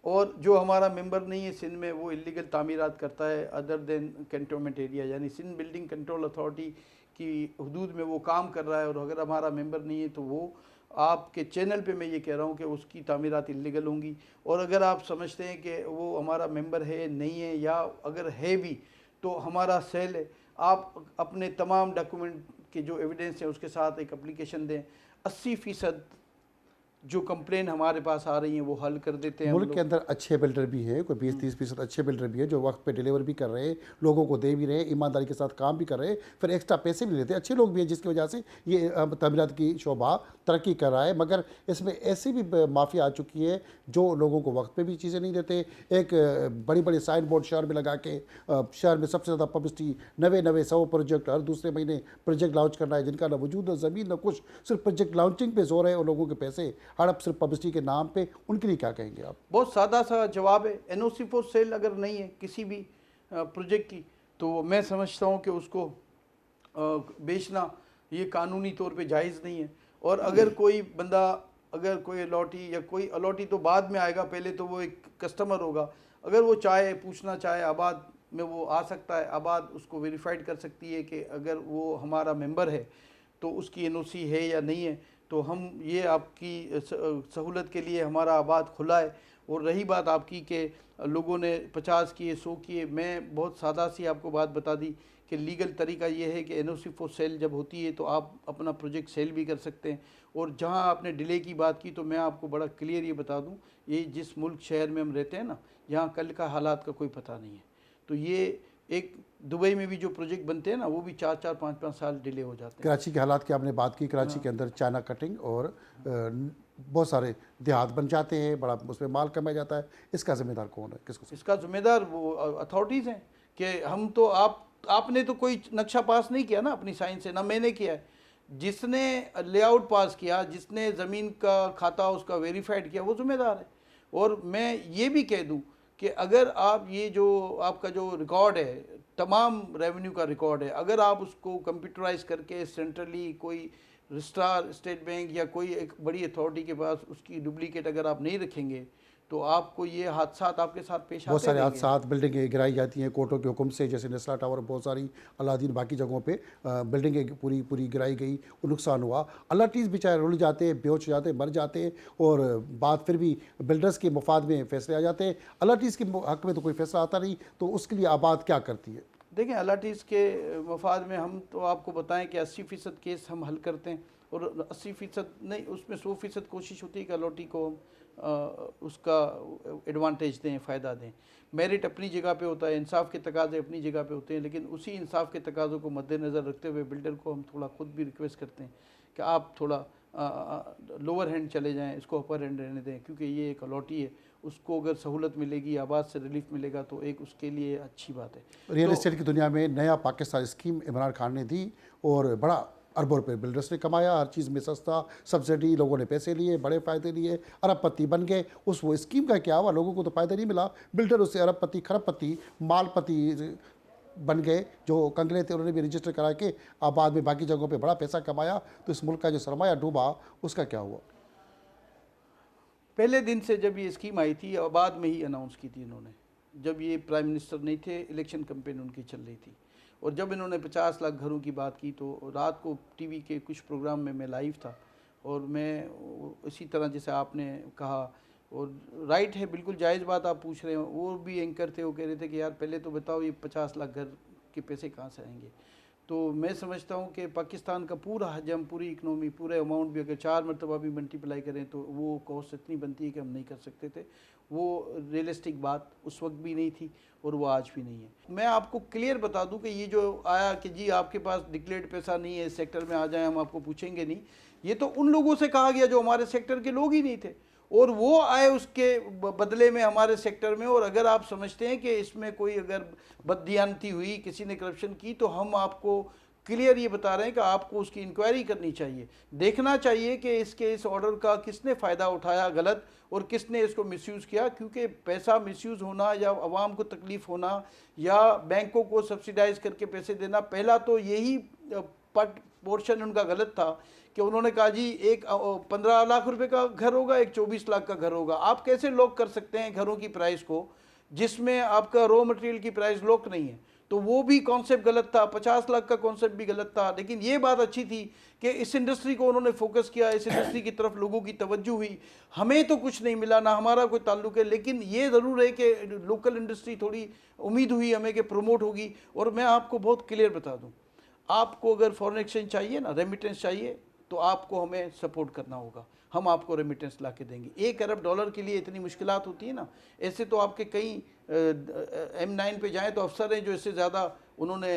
और जो हमारा मेंबर नहीं है सिंध में वो इलीगल तामीरात करता है अदर देन कैंटोनमेंट एरिया, यानी सिंध बिल्डिंग कंट्रोल अथॉरिटी की हदूद में वो काम कर रहा है, और अगर हमारा मेंबर नहीं है तो वो आपके चैनल पे मैं ये कह रहा हूँ कि उसकी तामीरात इल्लीगल होंगी। और अगर आप समझते हैं कि वो हमारा मेंबर है नहीं है, या अगर है भी तो हमारा सेल है, आप अपने तमाम डॉक्यूमेंट के जो एविडेंस है उसके साथ एक एप्लीकेशन दें। 80% जो कंप्लेन हमारे पास आ रही हैं वो हल कर देते हैं हम मुल्क के लोग। अंदर अच्छे बिल्डर भी हैं, कोई 20-30% अच्छे बिल्डर भी हैं जो वक्त पे डिलीवर भी कर रहे हैं, लोगों को दे भी रहे हैं, ईमानदारी के साथ काम भी कर रहे हैं, फिर एक्स्ट्रा पैसे भी लेते हैं। अच्छे लोग भी हैं जिसकी वजह से ये तमीरात की शोबा तरक्की कर रहा है। मगर इसमें ऐसी भी माफिया आ चुकी है जो लोगों को वक्त पे भी चीज़ें नहीं देते। एक बड़ी बड़ी साइन बोर्ड शहर में लगा के शहर में सबसे ज़्यादा पब्लिसिटी, नवे नवे 100 प्रोजेक्ट हर दूसरे महीने प्रोजेक्ट लॉन्च करना है, जिनका ना वजूद न ज़मीन न कुछ, सिर्फ प्रोजेक्ट लॉन्चिंग पे जोर है और लोगों के पैसे हड़प सिर्फ पब्लिसिटी के नाम पे। उनके लिए क्या कहेंगे आप? बहुत सादा सा जवाब है। एनओसी फॉर सेल अगर नहीं है किसी भी प्रोजेक्ट की, तो मैं समझता हूँ कि उसको बेचना ये कानूनी तौर पे जायज़ नहीं है। और अगर कोई बंदा, अगर कोई अलॉटी, या कोई अलॉटी तो बाद में आएगा, पहले तो वो एक कस्टमर होगा, अगर वो चाहे पूछना चाहे आबाद में वो आ सकता है, आबाद उसको वेरीफाइड कर सकती है कि अगर वो हमारा मेंबर है तो उसकी एनओसी है या नहीं है। तो हम ये आपकी सहूलत के लिए हमारा आबाद खुला है। और रही बात आपकी कि लोगों ने 50 किए 100 किए, मैं बहुत सादा सी आपको बात बता दी कि लीगल तरीका ये है कि एनओसी फॉर सेल जब होती है तो आप अपना प्रोजेक्ट सेल भी कर सकते हैं। और जहां आपने डिले की बात की तो मैं आपको बड़ा क्लियर ये बता दूं, ये जिस मुल्क शहर में हम रहते हैं ना, यहाँ कल का हालात का कोई पता नहीं है। तो ये एक दुबई में भी जो प्रोजेक्ट बनते हैं ना, वो भी 4-4 5-5 साल डिले हो जाते हैं। कराची के हालात की आपने बात की, कराची के अंदर चाइना कटिंग और बहुत सारे देहात बन जाते हैं, बड़ा उसमें माल कमाया जाता है। इसका जिम्मेदार कौन है, किसको? इसका जिम्मेदार वो अथॉरिटीज़ हैं कि हम तो आपने तो कोई नक्शा पास नहीं किया ना अपनी साइंस से, ना मैंने किया है। जिसने लेआउट पास किया, जिसने ज़मीन का खाता उसका वेरीफाइड किया, वो जिम्मेदार है। और मैं ये भी कह दूं कि अगर आप ये जो आपका जो रिकॉर्ड है, तमाम रेवेन्यू का रिकॉर्ड है, अगर आप उसको कंप्यूटराइज करके सेंट्रली कोई रजिस्ट्रार स्टेट बैंक या कोई एक बड़ी अथॉरिटी के पास उसकी डुप्लीकेट अगर आप नहीं रखेंगे तो आपको ये हादसात आपके साथ पेश आते बहुत सारे रहेंगे। हादसात, बिल्डिंगें गिराई जाती हैं कोर्टों के हुक्म से, जैसे नेस्ला टावर, बहुत सारी अलादीन, बाकी जगहों पे बिल्डिंगें पूरी पूरी गिराई गई, नुकसान हुआ। अल्लाटीज़ बेचारे रुल जाते हैं, बेहोश हो जाते हैं, मर जाते हैं, और बात फिर भी बिल्डर्स के मफाद में फैसले आ जाते हैं। अल्लाटीज़ के हक़ में तो कोई फैसला आता नहीं, तो उसके लिए आबाद क्या करती है? देखें, अलाटीज़ के मफाद में हम तो आपको बताएं कि 80% केस हम हल करते हैं, और 80% नहीं, उसमें 100% कोशिश होती है कि अलाटी को हम उसका एडवांटेज दें, फ़ायदा दें। मेरिट अपनी जगह पे होता है, इंसाफ के तकाज़े अपनी जगह पे होते हैं, लेकिन उसी इंसाफ के तकाज़ों को मद्देनज़र रखते हुए बिल्डर को हम थोड़ा खुद भी रिक्वेस्ट करते हैं कि आप थोड़ा लोअर हैंड चले जाएं, इसको अपर हैंड रहने दें, क्योंकि ये एक अलॉटी है, उसको अगर सहूलत मिलेगी, आबाद से रिलीफ मिलेगा तो एक उसके लिए अच्छी बात है। रियल तो इस्टेट की दुनिया में नया पाकिस्तान स्कीम इमरान खान ने दी और बड़ा अरबों रुपये बिल्डर्स ने कमाया, हर चीज़ में सस्ता, सब्सिडी, लोगों ने पैसे लिए, बड़े फ़ायदे लिए, अरबपति बन गए। उस वो स्कीम का क्या हुआ? लोगों को तो फ़ायदा नहीं मिला, बिल्डर उससे अरबपति, खरबपति, मालपति बन गए। जो कंगले थे उन्होंने भी रजिस्टर करा के आबाद में बाकी जगहों पे बड़ा पैसा कमाया। तो इस मुल्क का जो सरमाया डूबा, उसका क्या हुआ? पहले दिन से जब ये स्कीम आई थी, बाद में ही अनाउंस की थी इन्होंने, जब ये प्राइम मिनिस्टर नहीं थे, इलेक्शन कैंपेन उनकी चल रही थी, और जब इन्होंने 50 लाख घरों की बात की तो रात को टीवी के कुछ प्रोग्राम में मैं लाइव था, और मैं इसी तरह जैसे आपने कहा, और राइट है, बिल्कुल जायज़ बात आप पूछ रहे हो। वो भी एंकर थे, वो कह रहे थे कि यार पहले तो बताओ ये 50 लाख घर के पैसे कहाँ से आएंगे। तो मैं समझता हूँ कि पाकिस्तान का पूरा हजम, पूरी इकनॉमी, पूरे अमाउंट भी अगर 4 मरतबा भी मल्टीप्लाई करें तो वो कॉस्ट इतनी बनती है कि हम नहीं कर सकते थे। वो रियलिस्टिक बात उस वक्त भी नहीं थी और वो आज भी नहीं है। मैं आपको क्लियर बता दूं कि ये जो आया कि जी आपके पास डिक्लेयर्ड पैसा नहीं है, इस सेक्टर में आ जाएं, हम आपको पूछेंगे नहीं, ये तो उन लोगों से कहा गया जो हमारे सेक्टर के लोग ही नहीं थे, और वो आए उसके बदले में हमारे सेक्टर में। और अगर आप समझते हैं कि इसमें कोई अगर बददियानती हुई, किसी ने करप्शन की, तो हम आपको क्लियर ये बता रहे हैं कि आपको उसकी इंक्वायरी करनी चाहिए, देखना चाहिए कि इस ऑर्डर का किसने फ़ायदा उठाया गलत, और किसने इसको मिसयूज़ किया। क्योंकि पैसा मिसयूज़ होना या आवाम को तकलीफ़ होना या बैंकों को सब्सिडाइज करके पैसे देना, पहला तो यही पोर्शन उनका गलत था कि उन्होंने कहा जी एक 15 लाख रुपए का घर होगा, एक 24 लाख का घर होगा। आप कैसे लॉक कर सकते हैं घरों की प्राइस को जिसमें आपका रॉ मटेरियल की प्राइस लॉक नहीं है? तो वो भी कॉन्सेप्ट गलत था, 50 लाख का कॉन्सेप्ट भी गलत था। लेकिन ये बात अच्छी थी कि इस इंडस्ट्री को उन्होंने फोकस किया, इस इंडस्ट्री की तरफ लोगों की तवज्जो हुई। हमें तो कुछ नहीं मिला, ना हमारा कोई ताल्लुक है, लेकिन ये ज़रूर है कि लोकल इंडस्ट्री थोड़ी उम्मीद हुई हमें कि प्रमोट होगी। और मैं आपको बहुत क्लियर बता दूँ, आपको अगर फॉरेन एक्सचेंज चाहिए ना, रेमिटेंस चाहिए, तो आपको हमें सपोर्ट करना होगा। हम आपको रेमिटेंस ला के देंगे। $1 अरब के लिए इतनी मुश्किलात होती है ना, ऐसे तो आपके कई M9 पे जाएं तो अफसर हैं जो इससे ज़्यादा उन्होंने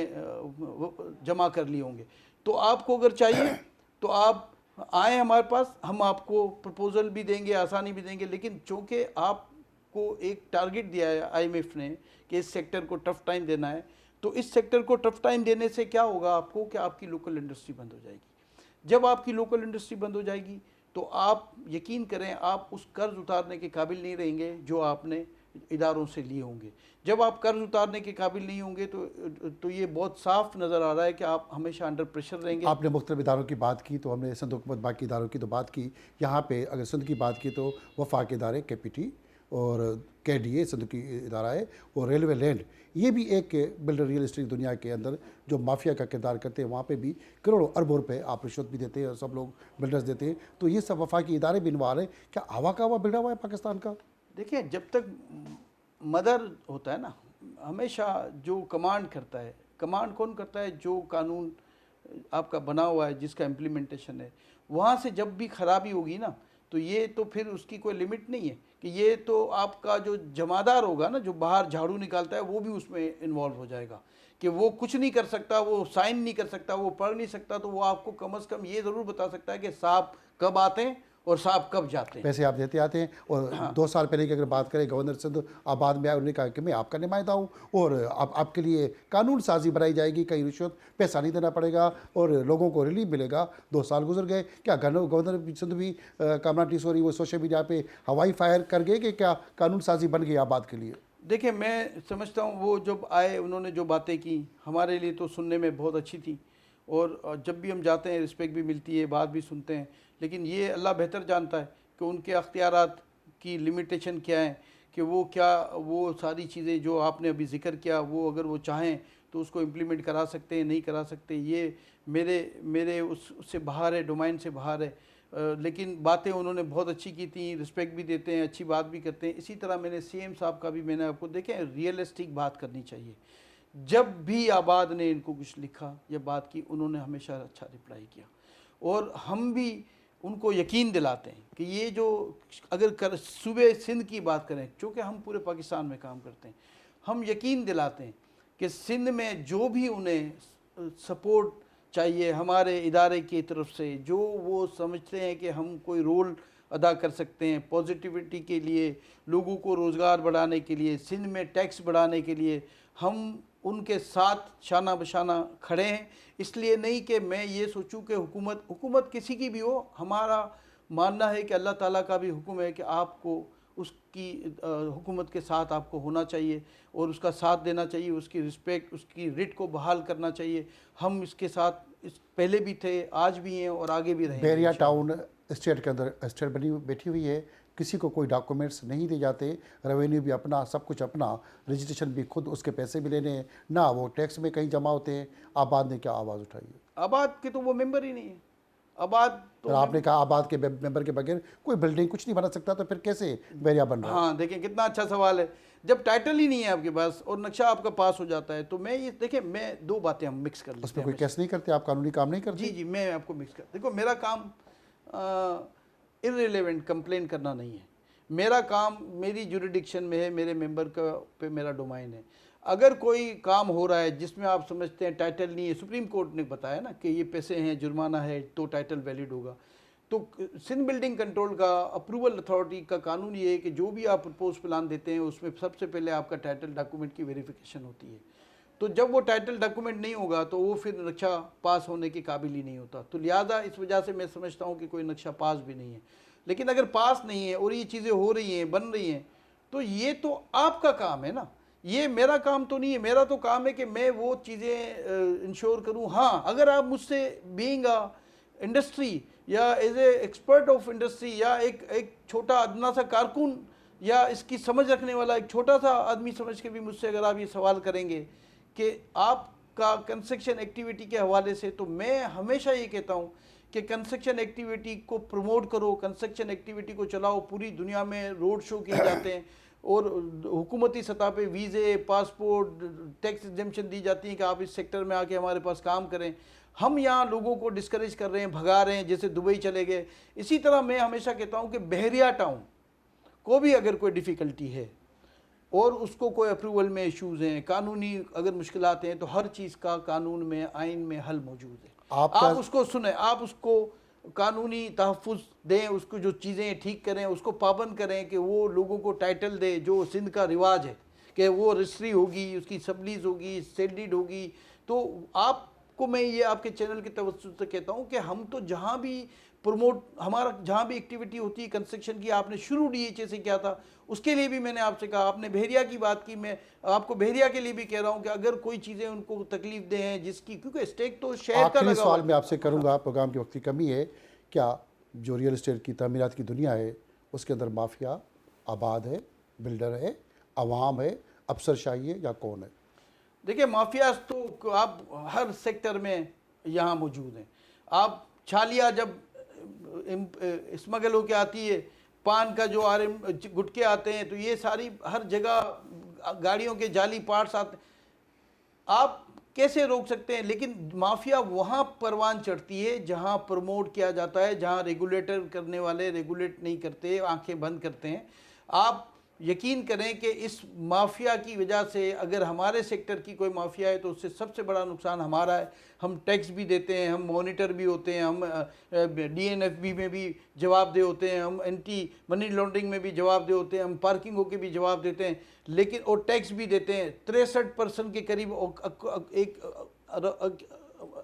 जमा कर लिए होंगे। तो आपको अगर चाहिए तो आप आए हमारे पास, हम आपको प्रपोजल भी देंगे, आसानी भी देंगे। लेकिन चूँकि आपको एक टारगेट दिया है IMF ने कि इस सेक्टर को टफ टाइम देना है, तो इस सेक्टर को टफ टाइम देने से क्या होगा आपको कि आपकी लोकल इंडस्ट्री बंद हो जाएगी। जब आपकी लोकल इंडस्ट्री बंद हो जाएगी तो आप यकीन करें आप उस कर्ज उतारने के काबिल नहीं रहेंगे जो आपने इदारों से लिए होंगे। जब आप कर्ज उतारने के काबिल नहीं होंगे तो ये बहुत साफ नज़र आ रहा है कि आप हमेशा अंडर प्रेशर रहेंगे। आपने मुख्तलिफ इदारों की बात की, तो हमने सिंध हुकूमत बाकी इदारों की तो बात की। यहाँ पे अगर सिंध की बात की तो वफाक इदारे KPT और KDA सिंध की इदारा है, और रेलवे लैंड, ये भी एक बिल्डर रियल एस्टेट दुनिया के अंदर जो माफिया का किरदार करते हैं। वहाँ पे भी करोड़ों अरबों रुपए आप रिश्वत भी देते हैं और सब लोग बिल्डर्स देते हैं। तो ये सब वफाकी इदारे भी इन्वॉल्व हैं। क्या हवा का हवा बिगड़ा हुआ है पाकिस्तान का? देखिए, जब तक मदर होता है ना, हमेशा जो कमांड करता है, कमांड कौन करता है? जो कानून आपका बना हुआ है, जिसका इम्प्लीमेंटेशन है। वहाँ से जब भी खराबी होगी ना, तो ये तो फिर उसकी कोई लिमिट नहीं है कि ये तो आपका जो जमादार होगा ना, जो बाहर झाड़ू निकालता है, वो भी उसमें इन्वॉल्व हो जाएगा कि वो कुछ नहीं कर सकता, वो साइन नहीं कर सकता, वो पढ़ नहीं सकता। तो वो आपको कम से कम ये ज़रूर बता सकता है कि साहब कब आते हैं और साहब कब जाते हैं। पैसे आप देते आते हैं। और हाँ। 2 साल पहले की अगर बात करें, गवर्नर सिंध आबाद में आए, उन्होंने कहा कि मैं आपका नुमाइंदा हूँ और आपके लिए कानून साजी बनाई जाएगी, कहीं रिश्वत पैसा नहीं देना पड़ेगा और लोगों को रिलीफ मिलेगा। 2 साल गुजर गए, क्या गवर्नर सिंध भी कामना टिसोरी वो सोशल मीडिया पे हवाई फायर कर गए कि क्या कानून साजी बन गई आबाद के लिए? देखिए, मैं समझता हूँ वो जब आए, उन्होंने जो बातें की हमारे लिए तो सुनने में बहुत अच्छी थी। और जब भी हम जाते हैं रिस्पेक्ट भी मिलती है, बात भी सुनते हैं। लेकिन ये अल्लाह बेहतर जानता है कि उनके अख्तियारात की लिमिटेशन क्या है, कि वो सारी चीज़ें जो आपने अभी जिक्र किया, वो अगर वो चाहें तो उसको इम्प्लीमेंट करा सकते हैं, नहीं करा सकते। ये मेरे उससे बाहर है, डोमाइन से बाहर है। लेकिन बातें उन्होंने बहुत अच्छी की थी, रिस्पेक्ट भी देते हैं, अच्छी बात भी करते हैं। इसी तरह मैंने CM साहब का भी, मैंने आपको देखें, रियलिस्टिक बात करनी चाहिए। जब भी आबाद ने इनको कुछ लिखा या बात की, उन्होंने हमेशा अच्छा रिप्लाई किया। और हम भी उनको यकीन दिलाते हैं कि ये जो अगर सूबे सिंध की बात करें, चूँकि हम पूरे पाकिस्तान में काम करते हैं, हम यकीन दिलाते हैं कि सिंध में जो भी उन्हें सपोर्ट चाहिए हमारे इदारे की तरफ से, जो वो समझते हैं कि हम कोई रोल अदा कर सकते हैं पॉजिटिविटी के लिए, लोगों को रोज़गार बढ़ाने के लिए, सिंध में टैक्स बढ़ाने के लिए, हम उनके साथ शाना बशाना खड़े हैं। इसलिए नहीं कि मैं ये सोचूं कि हुकूमत किसी की भी हो, हमारा मानना है कि अल्लाह ताला का भी हुक्म है कि आपको उसकी हुकूमत के साथ आपको होना चाहिए और उसका साथ देना चाहिए, उसकी रिस्पेक्ट, उसकी रिट को बहाल करना चाहिए। हम इसके साथ पहले भी थे, आज भी हैं और आगे भी रहेंगे। बैरिया टाउन स्टेट के अंदर स्टेट बनी बैठी हुई है, किसी को कोई डॉक्यूमेंट्स नहीं दिए जाते, रेवेन्यू भी अपना, सब कुछ अपना, रजिस्ट्रेशन भी खुद, उसके पैसे भी लेने हैं ना, वो टैक्स में कहीं जमा होते हैं। आबाद ने क्या आवाज़ उठाई है? आबाद के तो वो मेंबर ही नहीं है। आबाद तो आपने कहा आबाद के मेंबर के बगैर कोई बिल्डिंग कुछ नहीं बना सकता, तो फिर कैसे बैरिया बन रहा है? हाँ, देखें कितना अच्छा सवाल है। जब टाइटल ही नहीं है आपके पास और नक्शा आपका पास हो जाता है, तो मैं ये देखें, मैं 2 बातें हम मिक्स कर लेते हैं। उस पर कोई केस नहीं करते आप? कानूनी काम नहीं करते? जी, मैं आपको मिक्स कर, देखो मेरा काम इररिलेवेंट कंप्लेन करना नहीं है। मेरा काम मेरी जुरिडिक्शन में है, मेरे मेंबर का पे मेरा डोमाइन है। अगर कोई काम हो रहा है जिसमें आप समझते हैं टाइटल नहीं है, सुप्रीम कोर्ट ने बताया ना कि ये पैसे हैं, जुर्माना है, तो टाइटल वैलिड होगा। तो सिंध बिल्डिंग कंट्रोल का अप्रूवल अथॉरिटी का कानून ये है कि जो भी आप प्रपोज प्लान देते हैं उसमें सबसे पहले आपका टाइटल डॉक्यूमेंट की वेरिफिकेशन होती है। तो जब वो टाइटल डॉक्यूमेंट नहीं होगा तो वो फिर नक्शा पास होने के काबिल ही नहीं होता। तो लिहाजा इस वजह से मैं समझता हूँ कि कोई नक्शा पास भी नहीं है। लेकिन अगर पास नहीं है और ये चीज़ें हो रही हैं, बन रही हैं, तो ये तो आपका काम है ना, ये मेरा काम तो नहीं है। मेरा तो काम है कि मैं वो चीज़ें इंश्योर करूँ। हाँ, अगर आप मुझसे बीइंग अ इंडस्ट्री या as a expert of industry या एक छोटा अदना सा कारकुन या इसकी समझ रखने वाला एक छोटा सा आदमी समझ के भी मुझसे अगर आप ये सवाल करेंगे कि आपका कंस्ट्रक्शन एक्टिविटी के हवाले से, तो मैं हमेशा ये कहता हूँ कि कंस्ट्रक्शन एक्टिविटी को प्रमोट करो, कंस्ट्रक्शन एक्टिविटी को चलाओ। पूरी दुनिया में रोड शो किए जाते हैं और हुकूमती सतह पे वीज़े, पासपोर्ट, टैक्स एग्जेम्पशन दी जाती है कि आप इस सेक्टर में आके हमारे पास काम करें। हम यहाँ लोगों को डिस्करेज कर रहे हैं, भगा रहे हैं, जैसे दुबई चले गए। इसी तरह मैं हमेशा कहता हूँ कि बहरिया टाउन को भी अगर कोई डिफ़िकल्टी है और उसको कोई अप्रूवल में इश्यूज़ हैं, कानूनी अगर मुश्किलात हैं, तो हर चीज़ का कानून में, आइन में हल मौजूद है। आप उसको सुने, आप उसको कानूनी तहफ़्फ़ुज़ दें, उसको जो चीज़ें ठीक करें, उसको पाबंद करें कि वो लोगों को टाइटल दे जो सिंध का रिवाज है कि वो रजिस्ट्री होगी, उसकी सबलीज होगी, सेल्डीड होगी। तो आपको मैं ये आपके चैनल के तवज्जुह से कहता हूँ कि हम तो जहाँ भी प्रमोट, हमारा जहाँ भी एक्टिविटी होती है कंस्ट्रक्शन की, आपने शुरू डीएचए से किया था, उसके लिए भी मैंने आपसे कहा। आपने बहरिया की बात की, मैं आपको बहरिया के लिए भी कह रहा हूँ कि अगर कोई चीज़ें उनको तकलीफ दे हैं जिसकी, क्योंकि स्टेक तो शहर का आखिरी लगा सवाल हुआ मैं आपसे करूंगा, प्रोग्राम की वक्त की कमी है, क्या जो रियल एस्टेट की तामीरात की दुनिया है उसके अंदर माफिया आबाद है, बिल्डर है, अवाम है, अफसरशाही है, या कौन है? देखिए, माफियाज तो आप हर सेक्टर में यहाँ मौजूद हैं। आप छालिया जब स्मगल होके आती है, पान का जो गुटके आते हैं, तो ये सारी हर जगह गाड़ियों के जाली पार्ट्स आते हैं। आप कैसे रोक सकते हैं? लेकिन माफिया वहाँ परवान चढ़ती है जहाँ प्रमोट किया जाता है, जहाँ रेगुलेटर करने वाले रेगुलेट नहीं करते, आंखें बंद करते हैं। आप यकीन करें कि इस माफिया की वजह से, अगर हमारे सेक्टर की कोई माफिया है तो उससे सबसे बड़ा नुकसान हमारा है। हम टैक्स भी देते हैं, हम मॉनिटर भी होते हैं, हम डीएनएफबी में भी जवाबदेह होते हैं, हम एंटी मनी लॉन्ड्रिंग में भी जवाबदेह होते हैं, हम पार्किंगों के भी जवाब देते हैं, लेकिन और टैक्स भी देते हैं। 63% के करीब एक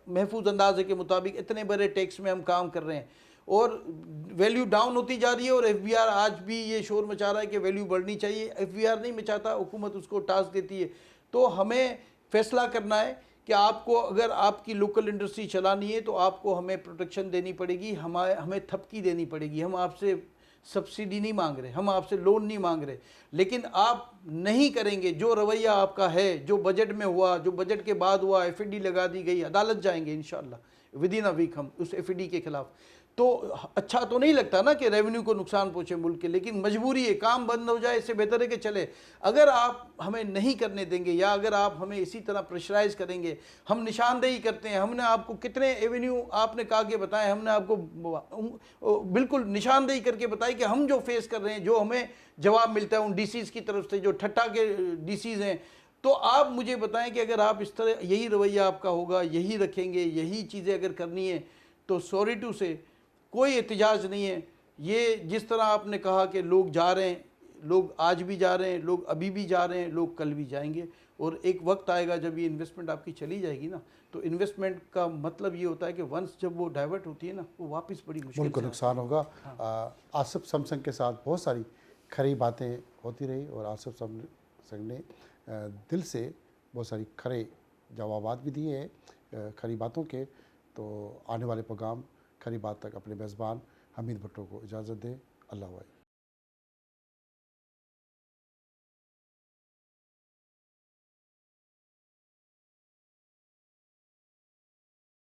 महफूज अंदाजे के मुताबिक इतने बड़े टैक्स में हम काम कर रहे हैं और वैल्यू डाउन होती जा रही है। और एफबीआर आज भी ये शोर मचा रहा है कि वैल्यू बढ़नी चाहिए। एफबीआर नहीं मचाता, हुकूमत उसको टास्क देती है। तो हमें फैसला करना है कि आपको, अगर आपकी लोकल इंडस्ट्री चलानी है तो आपको हमें प्रोटेक्शन देनी पड़ेगी, हमें थपकी देनी पड़ेगी। हम आपसे सब्सिडी नहीं मांग रहे, हम आपसे लोन नहीं मांग रहे, लेकिन आप नहीं करेंगे जो रवैया आपका है, जो बजट में हुआ, जो बजट के बाद हुआ, एफईडी लगा दी गई, अदालत जाएंगे इंशाल्लाह विद इन अ वीक हम उस एफईडी के खिलाफ। तो अच्छा तो नहीं लगता ना कि रेवेन्यू को नुकसान पहुंचे मुल्क के, लेकिन मजबूरी है, काम बंद हो जाए, इससे बेहतर है कि चले। अगर आप हमें नहीं करने देंगे या अगर आप हमें इसी तरह प्रेशराइज करेंगे, हम निशानदेही करते हैं, हमने आपको कितने एवेन्यू आपने कहा के बताए, हमने आपको बिल्कुल निशानदेही करके बताई कि हम जो फेस कर रहे हैं, जो हमें जवाब मिलता है उन डीसीज की तरफ से, जो ठट्टा के डीसीज हैं। तो आप मुझे बताएं कि अगर आप इस तरह, यही रवैया आपका होगा, यही रखेंगे, यही चीज़ें अगर करनी है, तो सॉरी टू से कोई एहतिजाज नहीं है। ये जिस तरह आपने कहा कि लोग जा रहे हैं, लोग आज भी जा रहे हैं, लोग अभी भी जा रहे हैं, लोग कल भी जाएंगे। और एक वक्त आएगा जब ये इन्वेस्टमेंट आपकी चली जाएगी ना, तो इन्वेस्टमेंट का मतलब ये होता है कि वंस जब वो डाइवर्ट होती है ना, वो वापस बड़ी मुश्किल मुल्क को से नुकसान होगा। आसिफ समसंग के साथ बहुत सारी खरी बातें होती रही और आसिफ समसंग ने दिल से बहुत सारी खरे जवाबात भी दिए हैं खरी बातों के। तो आने वाले प्रोग्राम खरी बात तक अपने मेज़बान हमीद भुट्टो को इजाज़त दें। अल्लाह वाले।